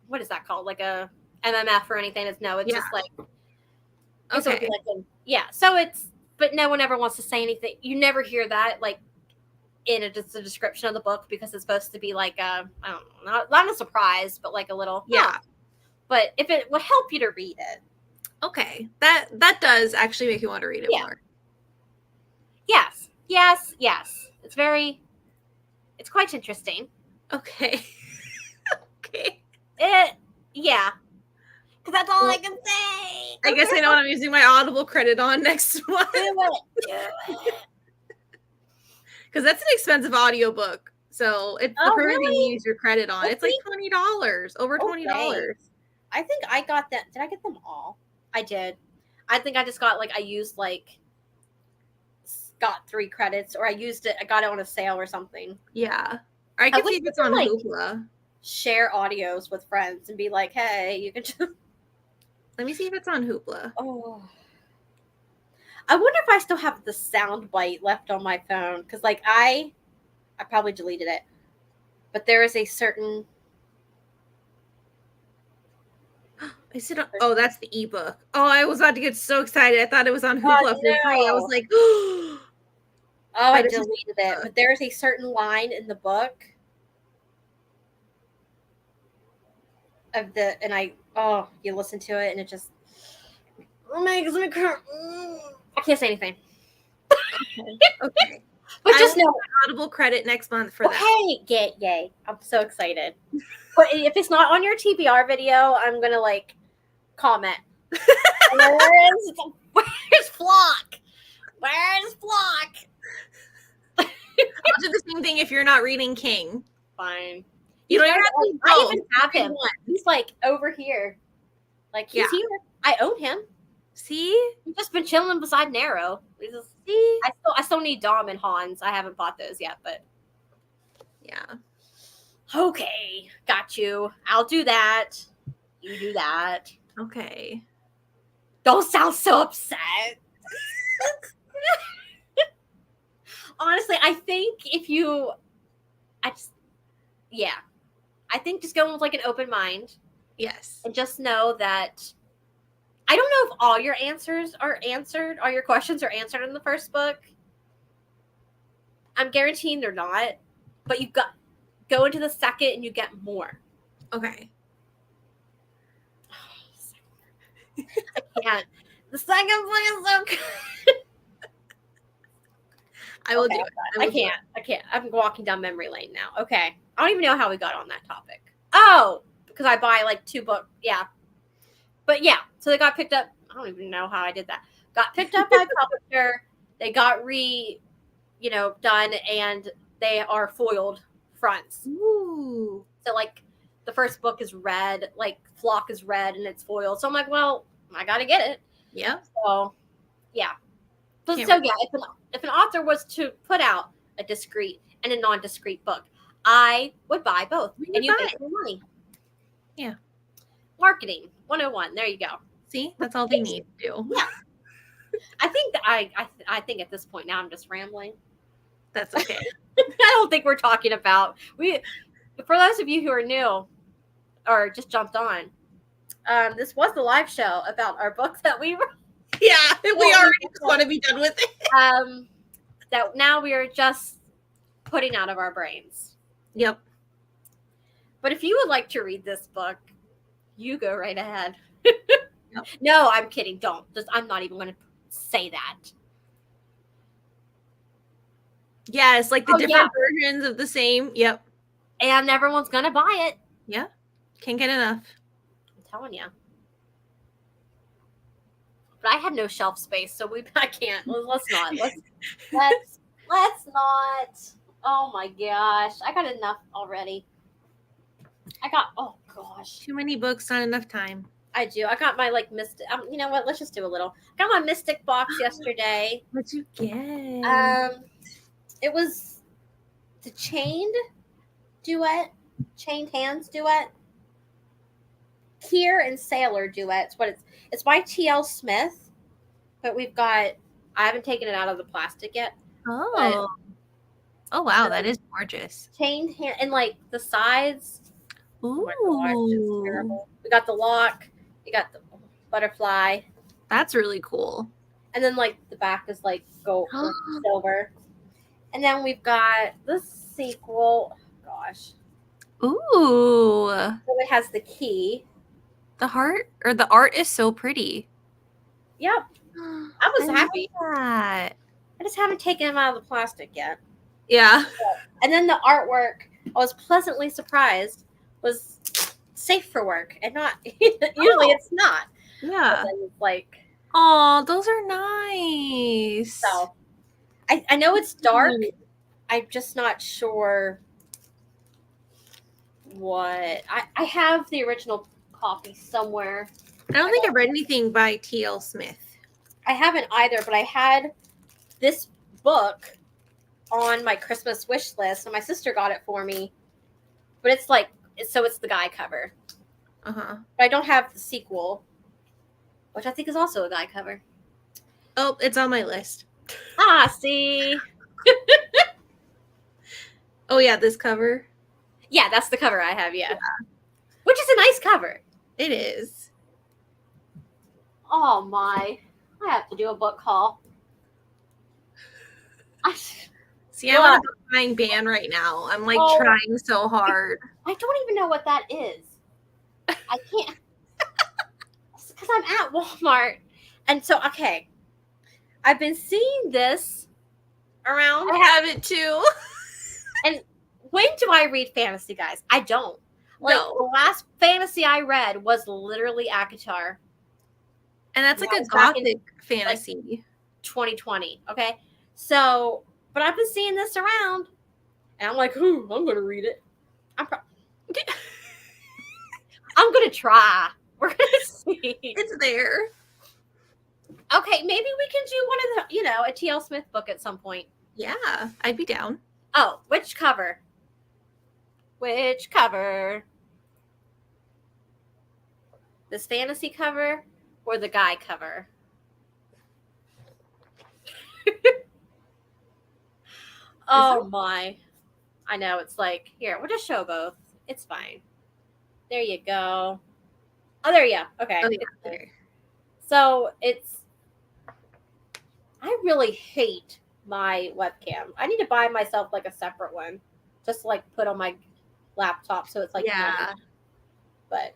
what is that called? Like a MMF or anything. It's Yeah. just like, so it'd be Okay. like yeah. So but no one ever wants to say anything. You never hear that like in just a description of the book, because it's supposed to be like I don't know, not a surprise, but like a little, Yeah. But if it would help you to read it. Okay. That does actually make me want to read it Yeah. more. Yes. It's quite interesting. Okay. Okay. Yeah. Because that's all I can say. I guess I know what I'm using my Audible credit on next month. Do it. Because that's an expensive audiobook. So it's the Oh, perfect thing to really? use your credit on. It's like Okay. $20. Over $20. I think I got that. Did I get them all? I did. I think I just got I used got 3 credits, or I got it on a sale or something. Yeah. Or I can wish see if we it's on could, Hoopla. Share audios with friends and be like, hey, you can just. Let me see if it's on Hoopla. Oh. I wonder if I still have the sound bite left on my phone, because I probably deleted it. But there is a certain. Is it? Oh, that's the ebook. Oh, I was about to get so excited. I thought it was on Hoopla for free. I was no. like, Oh, I But it's just deleted it. But there is a certain line in the book of you listen to it and it just makes me cry. I can't say anything. okay. But I just will know. get Audible credit next month for that. Okay, yay. I'm so excited. But if it's not on your TBR video, I'm going to comment. Where's Flock? Where's Flock? I'll do the same thing if you're not reading King. Fine. You don't even have to I even have read him. one. He's over here. He's Yeah. here. I own him. See? He's just been chilling beside Nero. See? I still need Dom and Hans. I haven't bought those yet, but Yeah. okay, got you. I'll do that. You do that. Okay. Don't sound so upset. Honestly, I think I think just go with like an open mind Yes. and just know that I don't know if all your answers are answered, all your questions are answered in the first book. I'm guaranteeing they're not, but you go into the second and you get more. Okay. I can't. The second book is so good. I will Okay, do it. I can't. I'm walking down memory lane now. Okay. I don't even know how we got on that topic. Oh, because I buy like 2 books. Yeah. But yeah, so they got picked up. I don't even know how I did that. Got picked up by publisher. They got done, and they are foiled fronts. Ooh. So like the first book is red, like Flock is red and it's foiled. So I'm like, well, I gotta get it. Yeah. So yeah. But Can't so yeah, if an author was to put out a discrete and a non-discrete book, I would buy both. And you make more money. Yeah. Marketing 101. There you go. See, that's all they need to do. Yeah. I think that I think at this point now I'm just rambling. That's okay. I don't think we're talking about for those of you who are new or just jumped on, this was the live show about our books that we were Yeah, we already just want to be done with it. That now we are just putting out of our brains. Yep. But if you would like to read this book, you go right ahead. Yep. No, I'm kidding. Don't. I'm not even going to say that. Yeah, it's like the different versions of the same. Yep. And everyone's going to buy it. Yeah. Can't get enough. I'm telling you. But I had no shelf space, so I can't. Let's not. Let's not. Oh my gosh. I got enough already. Oh gosh. Too many books, not enough time. I do. I got my like Mystic. You know what? Let's just do a little. Got my Mystic box yesterday. What'd you get? It was the Chained Hands duet. Kier and Sailor duet. It's by T.L. Smith, but I haven't taken it out of the plastic yet. Oh wow, that is gorgeous. Chained hand and like the sides. Ooh, Oh my gosh, it's terrible. We got the lock. You got the butterfly. That's really cool. And then like the back is like gold, silver. And then we've got the sequel. Oh, gosh. Ooh. So it has the key. The art is so pretty. Yep. I was happy. That. I just haven't taken them out of the plastic yet. Yeah. And then the artwork, I was pleasantly surprised, was safe for work and not usually it's not. Yeah. It's like, oh, those are nice. So I know it's dark. I'm just not sure what I have the original copy somewhere. I don't think I've read anything by T.L. Smith. I haven't either, but I had this book on my Christmas wish list, and my sister got it for me. But it's the guy cover. Uh-huh. But I don't have the sequel, which I think is also a guy cover. Oh, it's on my list. See? Oh, yeah, this cover. Yeah, that's the cover I have, yeah. Which is a nice cover. It is. Oh, my. I have to do a book haul. See, I'm on a book buying ban right now. I'm like trying so hard. I don't even know what that is. I can't. Because I'm at Walmart. And so, okay. I've been seeing this around. I have it too. And when do I read fantasy, guys? I don't. The last fantasy I read was literally ACOTAR. And that's like a gothic fantasy. 2020. Okay. So, but I've been seeing this around. And I'm like, I'm going to read it. I'm going to try. We're going to see. It's there. Okay, maybe we can do one of the, a T.L. Smith book at some point. Yeah, I'd be down. Oh, which cover? Which cover? This fantasy cover or the guy cover? Oh my. I know, it's like, here, we'll just show both. It's fine. There you go. Oh, there you go. Okay. Oh, It's yeah. there. So it's, I really hate my webcam. I need to buy myself like a separate one just to like put on my laptop so it's like, Yeah. but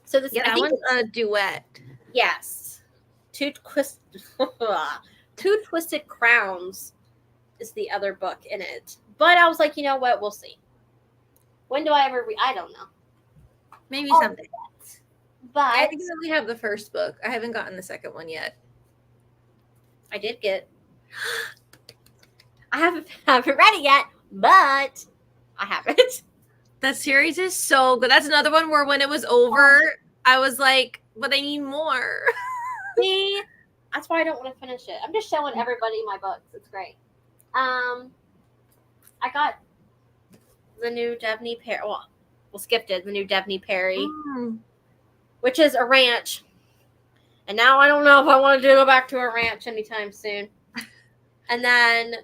so this, Yeah, I that think one's a duet. yes. Two Twisted Crowns is the other book in it. But I was like, you know what? We'll see. When do I ever read? I don't know. Maybe Oh, someday. But I think I only have the first book. I haven't gotten the second one yet. I did get. I haven't read it yet, but I haven't. That series is so good. That's another one where when it was over, I was like, but I need more. See, that's why I don't want to finish it. I'm just showing everybody my books. It's great. I got the new Devney Perry. Well, we'll skip it. The new Devney Perry, which is a ranch. And now I don't know if I want to go back to a ranch anytime soon. And then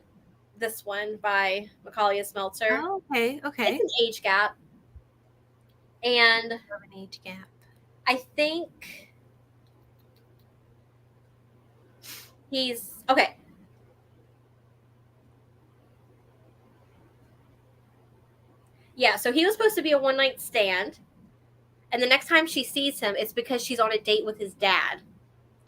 this one by Macaulay Smeltzer. Oh, okay. It's an age gap. And An age gap. I think he's okay. Yeah, so he was supposed to be a one night stand. And the next time she sees him, it's because she's on a date with his dad.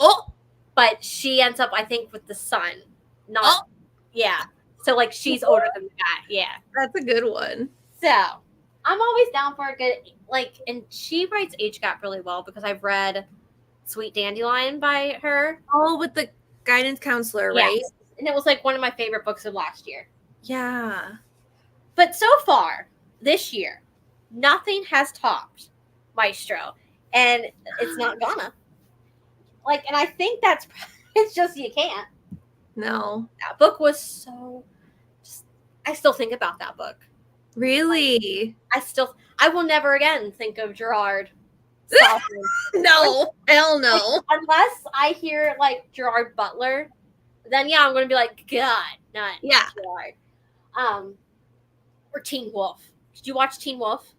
Oh, But she ends up, I think, with the son. Not, yeah. So, like, she's older than the guy. Yeah. that's a good one. So, I'm always down for a good, like, and she writes age gap really well because I've read Sweet Dandelion by her. Oh, with the guidance counselor, right? Yes. And it was, like, one of my favorite books of last year. Yeah. But so far, this year, nothing has topped Maestro. And it's not gonna. Like, and I think that's, it's just you can't. No. That book was so, I still think about that book. Really? I will never again think of Gerard. No. Hell no. Unless I hear, like, Gerard Butler, then yeah, I'm going to be like, God, not Gerard. Or Teen Wolf. Did you watch Teen Wolf?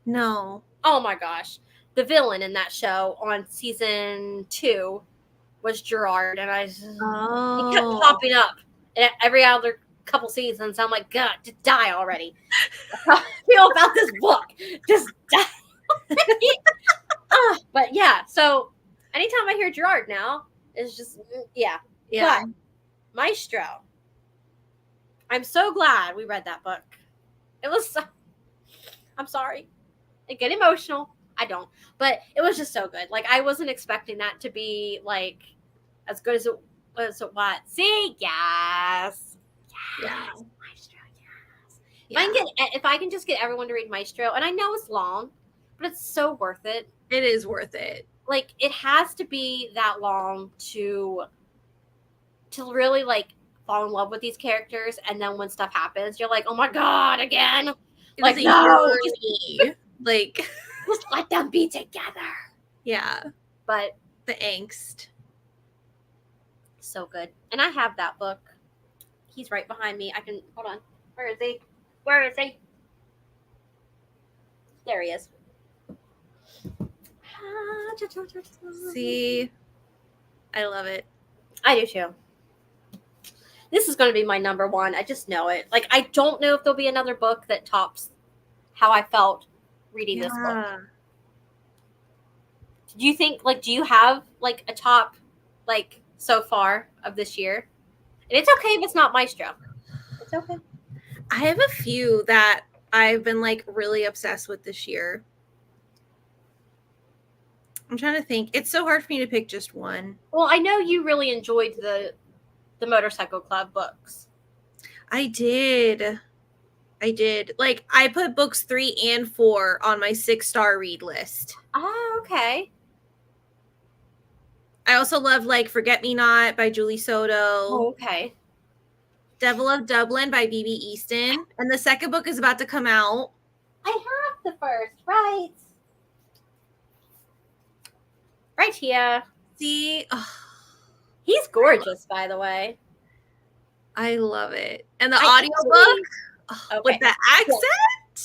No. Oh my gosh. The villain in that show on season 2 was Gerard, and he kept popping up in every other couple seasons. I'm like, God, just die already. How I feel about this book. Just die. But yeah, so anytime I hear Gerard now, it's just, yeah. Yeah. But Maestro, I'm so glad we read that book. It was so, I'm sorry. I get emotional. I don't. But it was just so good. Like, I wasn't expecting that to be, like, as good as it was. See? Yes. Yeah. Maestro, yes. If I can just get everyone to read Maestro, and I know it's long, but it's so worth it. It is worth it. Like, it has to be that long to really, like, fall in love with these characters, and then when stuff happens, you're like, oh my God, again. It Like, was a no, journey. Like, just let them be together. yeah. But The angst. so good. And I have that book. He's right behind me. I can, hold on. Where is he? Where is he? There he is. See, I love it. I do too. This is going to be my number one. I just know it. Like, I don't know if there'll be another book that tops how I felt reading this book. Do you think, like, do you have, like, a top, like, so far of this year? And it's okay if it's not Maestro. It's okay. I have a few that I've been, like, really obsessed with this year. I'm trying to think. It's so hard for me to pick just one. Well, I know you really enjoyed the Motorcycle Club books. I did. Like, I put books 3 and 4 on my 6-star read list. Oh, okay. I also love, like, Forget Me Not by Julie Soto. Oh, okay. Devil of Dublin by B.B. Easton. And the second book is about to come out. I have the first, right? Right here. See, He's gorgeous, by the way. I love it. And the I audiobook with Okay. the accent.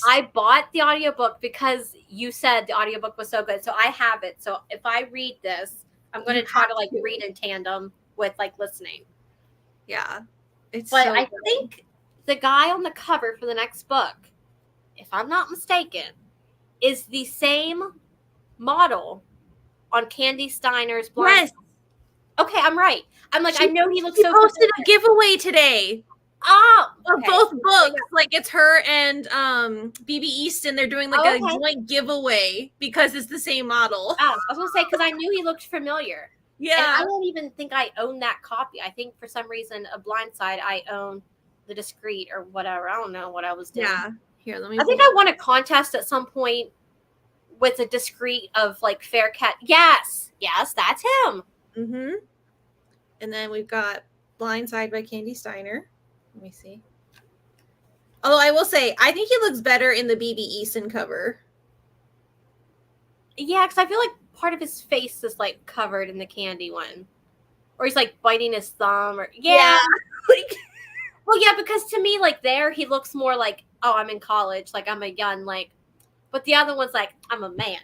I bought the audiobook because you said the audiobook was so good. So I have it. So if I read this, I'm going to try to like read in tandem with like listening. Yeah. It's But so I good. think the guy on the cover for the next book, if I'm not mistaken, is the same model on Candy Steiner's Blind. Yes. Okay, I'm right. I'm like, I know he looks She so posted familiar. a giveaway today Oh, of okay. both books. Like it's her and BB Easton. They're doing like a joint giveaway because it's the same model. Oh, I was gonna say because I knew he looked familiar. Yeah. And I don't even think I own that copy. I think for some reason, A Blind Side, I own The Discreet or whatever. I don't know what I was doing. Yeah. Here, let me. I think I won a contest at some point with a Discreet of like Fair Cat. Yes, that's him. Mm-hmm. And then we've got Blind Side by Candy Steiner. Let me see. Although I will say, I think he looks better in the BB Easton cover. Yeah, because I feel like part of his face is like covered in the Candy one, or he's like biting his thumb, or like. Well, yeah, because to me, like there, he looks more like, oh, I'm in college, like I'm a young, like, but the other one's like, I'm a man.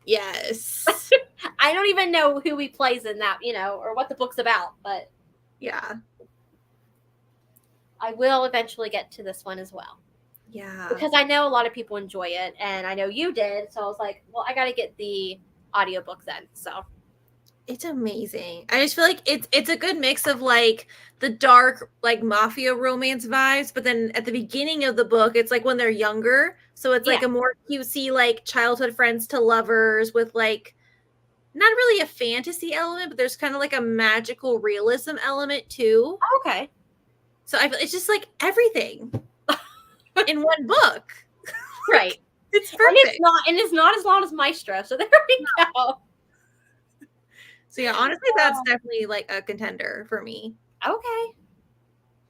Yes. I don't even know who he plays in that, or what the book's about, but yeah. I will eventually get to this one as well. Yeah. Because I know a lot of people enjoy it, and I know you did, so I was like, well, I got to get the audiobook then, so. It's amazing. I just feel like it's a good mix of like the dark like mafia romance vibes, but then at the beginning of the book, it's like when they're younger, so it's like a more cutesy like childhood friends to lovers with like not really a fantasy element, but there's kind of like a magical realism element too. Okay. So I feel it's just like everything in one book. Right. It's perfect. And it's not as long as Maestro, so there we go. So yeah, honestly, that's definitely like a contender for me. Okay.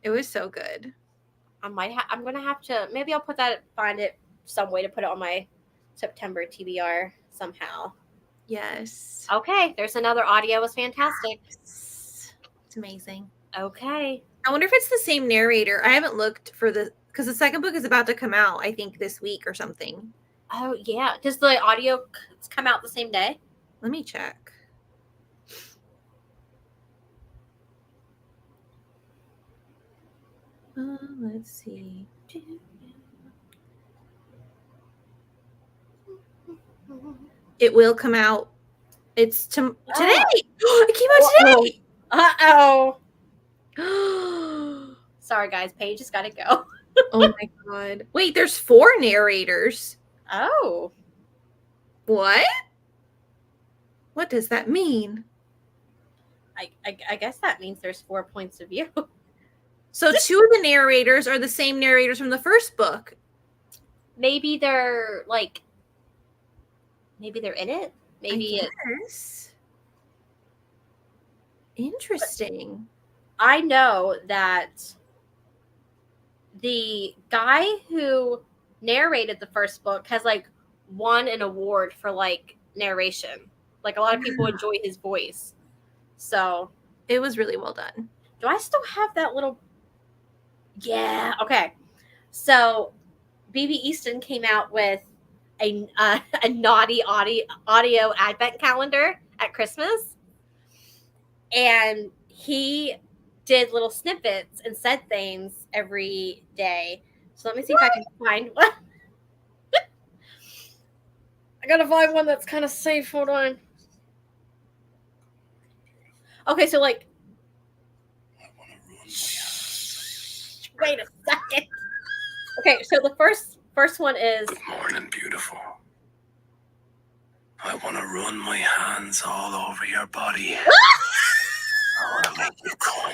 It was so good. I'm gonna have to, maybe I'll find it some way to put it on my September TBR somehow. Yes. Okay, there's another audio. It was fantastic. It's amazing. Okay. I wonder if it's the same narrator. I haven't looked for because the second book is about to come out, I think this week or something. Oh yeah. Does the audio come out the same day? Let me check. Let's see. It will come out. It's today. It came out today. Uh-oh. Sorry, guys. Paige has got to go. Oh my god. Wait, there's 4 narrators. Oh. What? What does that mean? I guess that means there's 4 points of view. So 2 of the narrators are the same narrators from the first book. Maybe they're in it. Maybe it's interesting. I know that the guy who narrated the first book has like won an award for like narration. Like a lot of people enjoy his voice. So it was really well done. Do I still have that little? Yeah. Okay. So BB Easton came out with a naughty audio advent calendar at Christmas, and he did little snippets and said things every day. So let me see if I can find one. I gotta find one that's kind of safe. Hold on. Okay, so like, wait a second. Okay, so the first one is. Good morning, beautiful. I want to run my hands all over your body. I want to make you come.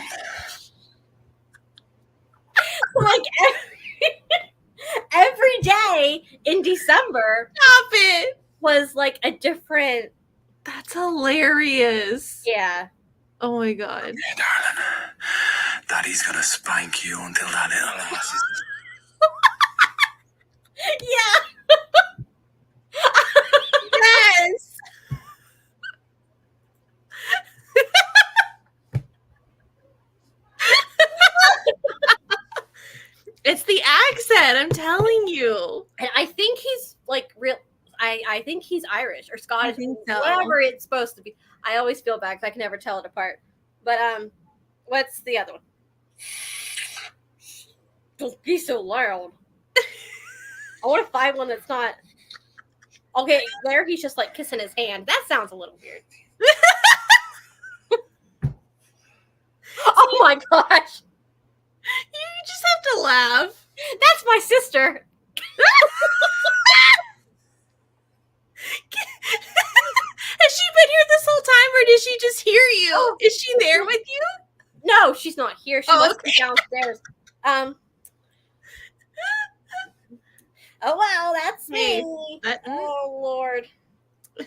Like every day in December, Stop it! Was like a different. That's hilarious. Yeah. Oh my god. Hey, darling. Daddy's gonna spank you until that little ass is. Yeah. Yes. It's the accent, I'm telling you. And I think he's like real. I think he's Irish or Scottish, think so. whatever it's supposed to be. I always feel bad because I can never tell it apart. But what's the other one? Don't be so loud. I want to find one that's not. Okay, there he's just like kissing his hand. That sounds a little weird. Oh my gosh. You just have to laugh. That's my sister. Has she been here this whole time, or did she just hear you? Oh. Is she there with you? No, she's not here. She must be downstairs. Oh wow, that's me. Oh Lord.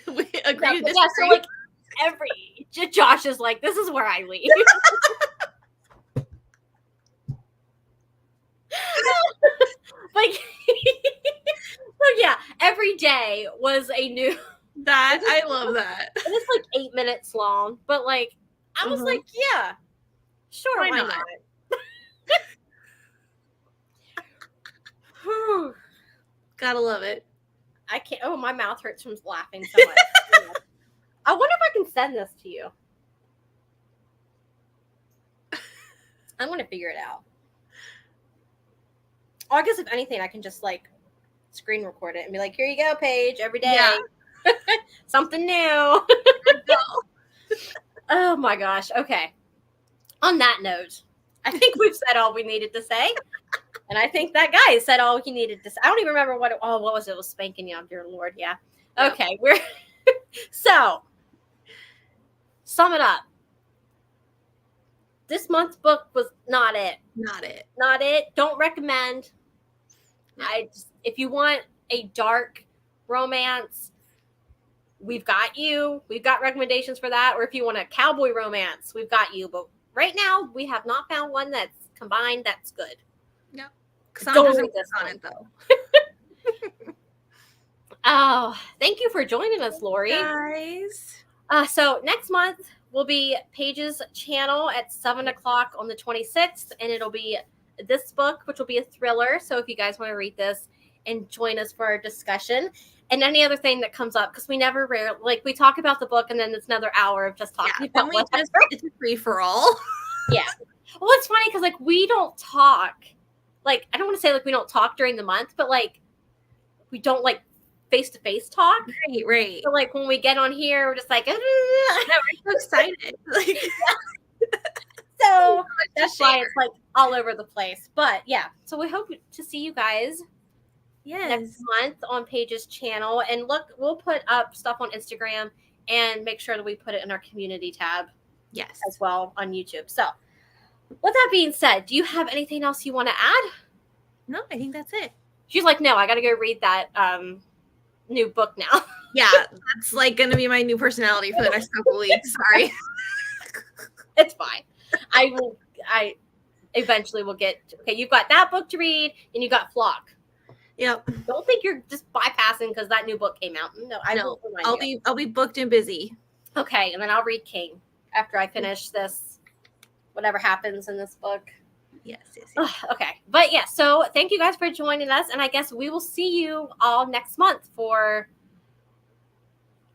We agree to Yeah, so disagree. like Josh is like, this is where I leave. Like, so yeah, every day was a new. That I love that. It was like 8 minutes long, but like I was like, yeah, sure, Why why not? not? Gotta love it. I can't. Oh, my mouth hurts from laughing so much. I wonder if I can send this to you. I'm gonna figure it out. Or I guess if anything, I can just like screen record it and be like, "Here you go, Paige. Every day, Yeah. something new." Oh my gosh. Okay. On that note, I think we've said all we needed to say. And I think that guy said all he needed to say. I don't even remember what what was it? It was spanking you, dear Lord. Yeah. Yep. Okay. We're so sum it up. This month's book was not it. Not it. Not it. Don't recommend. No. If you want a dark romance, we've got you. We've got recommendations for that. Or if you want a cowboy romance, we've got you. But right now, we have not found one that's combined that's good. No. Don't Cassandra's read this on one. it though. Oh, thank you for joining us, Lori. Guys. So next month will be Paige's channel at 7 o'clock on the 26th, and it'll be this book, which will be a thriller. So if you guys want to read this and join us for our discussion and any other thing that comes up, because we never we talk about the book and then it's another hour of just talking about what It's a free for all. Yeah. Well, it's funny because like we don't talk. Like I don't want to say like we don't talk during the month, but like we don't like face-to-face talk. Right. So like when we get on here, we're just like, No, we're so excited. Like, so that's why it's like all over the place. But yeah, so we hope to see you guys next month on Paige's channel. And look, we'll put up stuff on Instagram and make sure that we put it in our community tab Yes. as well on YouTube. So with that being said, do you have anything else you want to add? No, I think that's it. She's like, no, I got to go read that new book now. Yeah, that's like going to be my new personality for the next couple weeks. Sorry. It's fine. I eventually will get, okay, you've got that book to read and you got Flock. Yep. Don't think you're just bypassing because that new book came out. No, will remind you. I'll be booked and busy. Okay, and then I'll read King after I finish this, whatever happens in this book. Yes. Okay, but yeah, so thank you guys for joining us, and I guess we will see you all next month for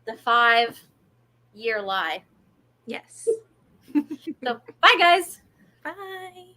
the 5-year lie. Yes. So bye guys. Bye.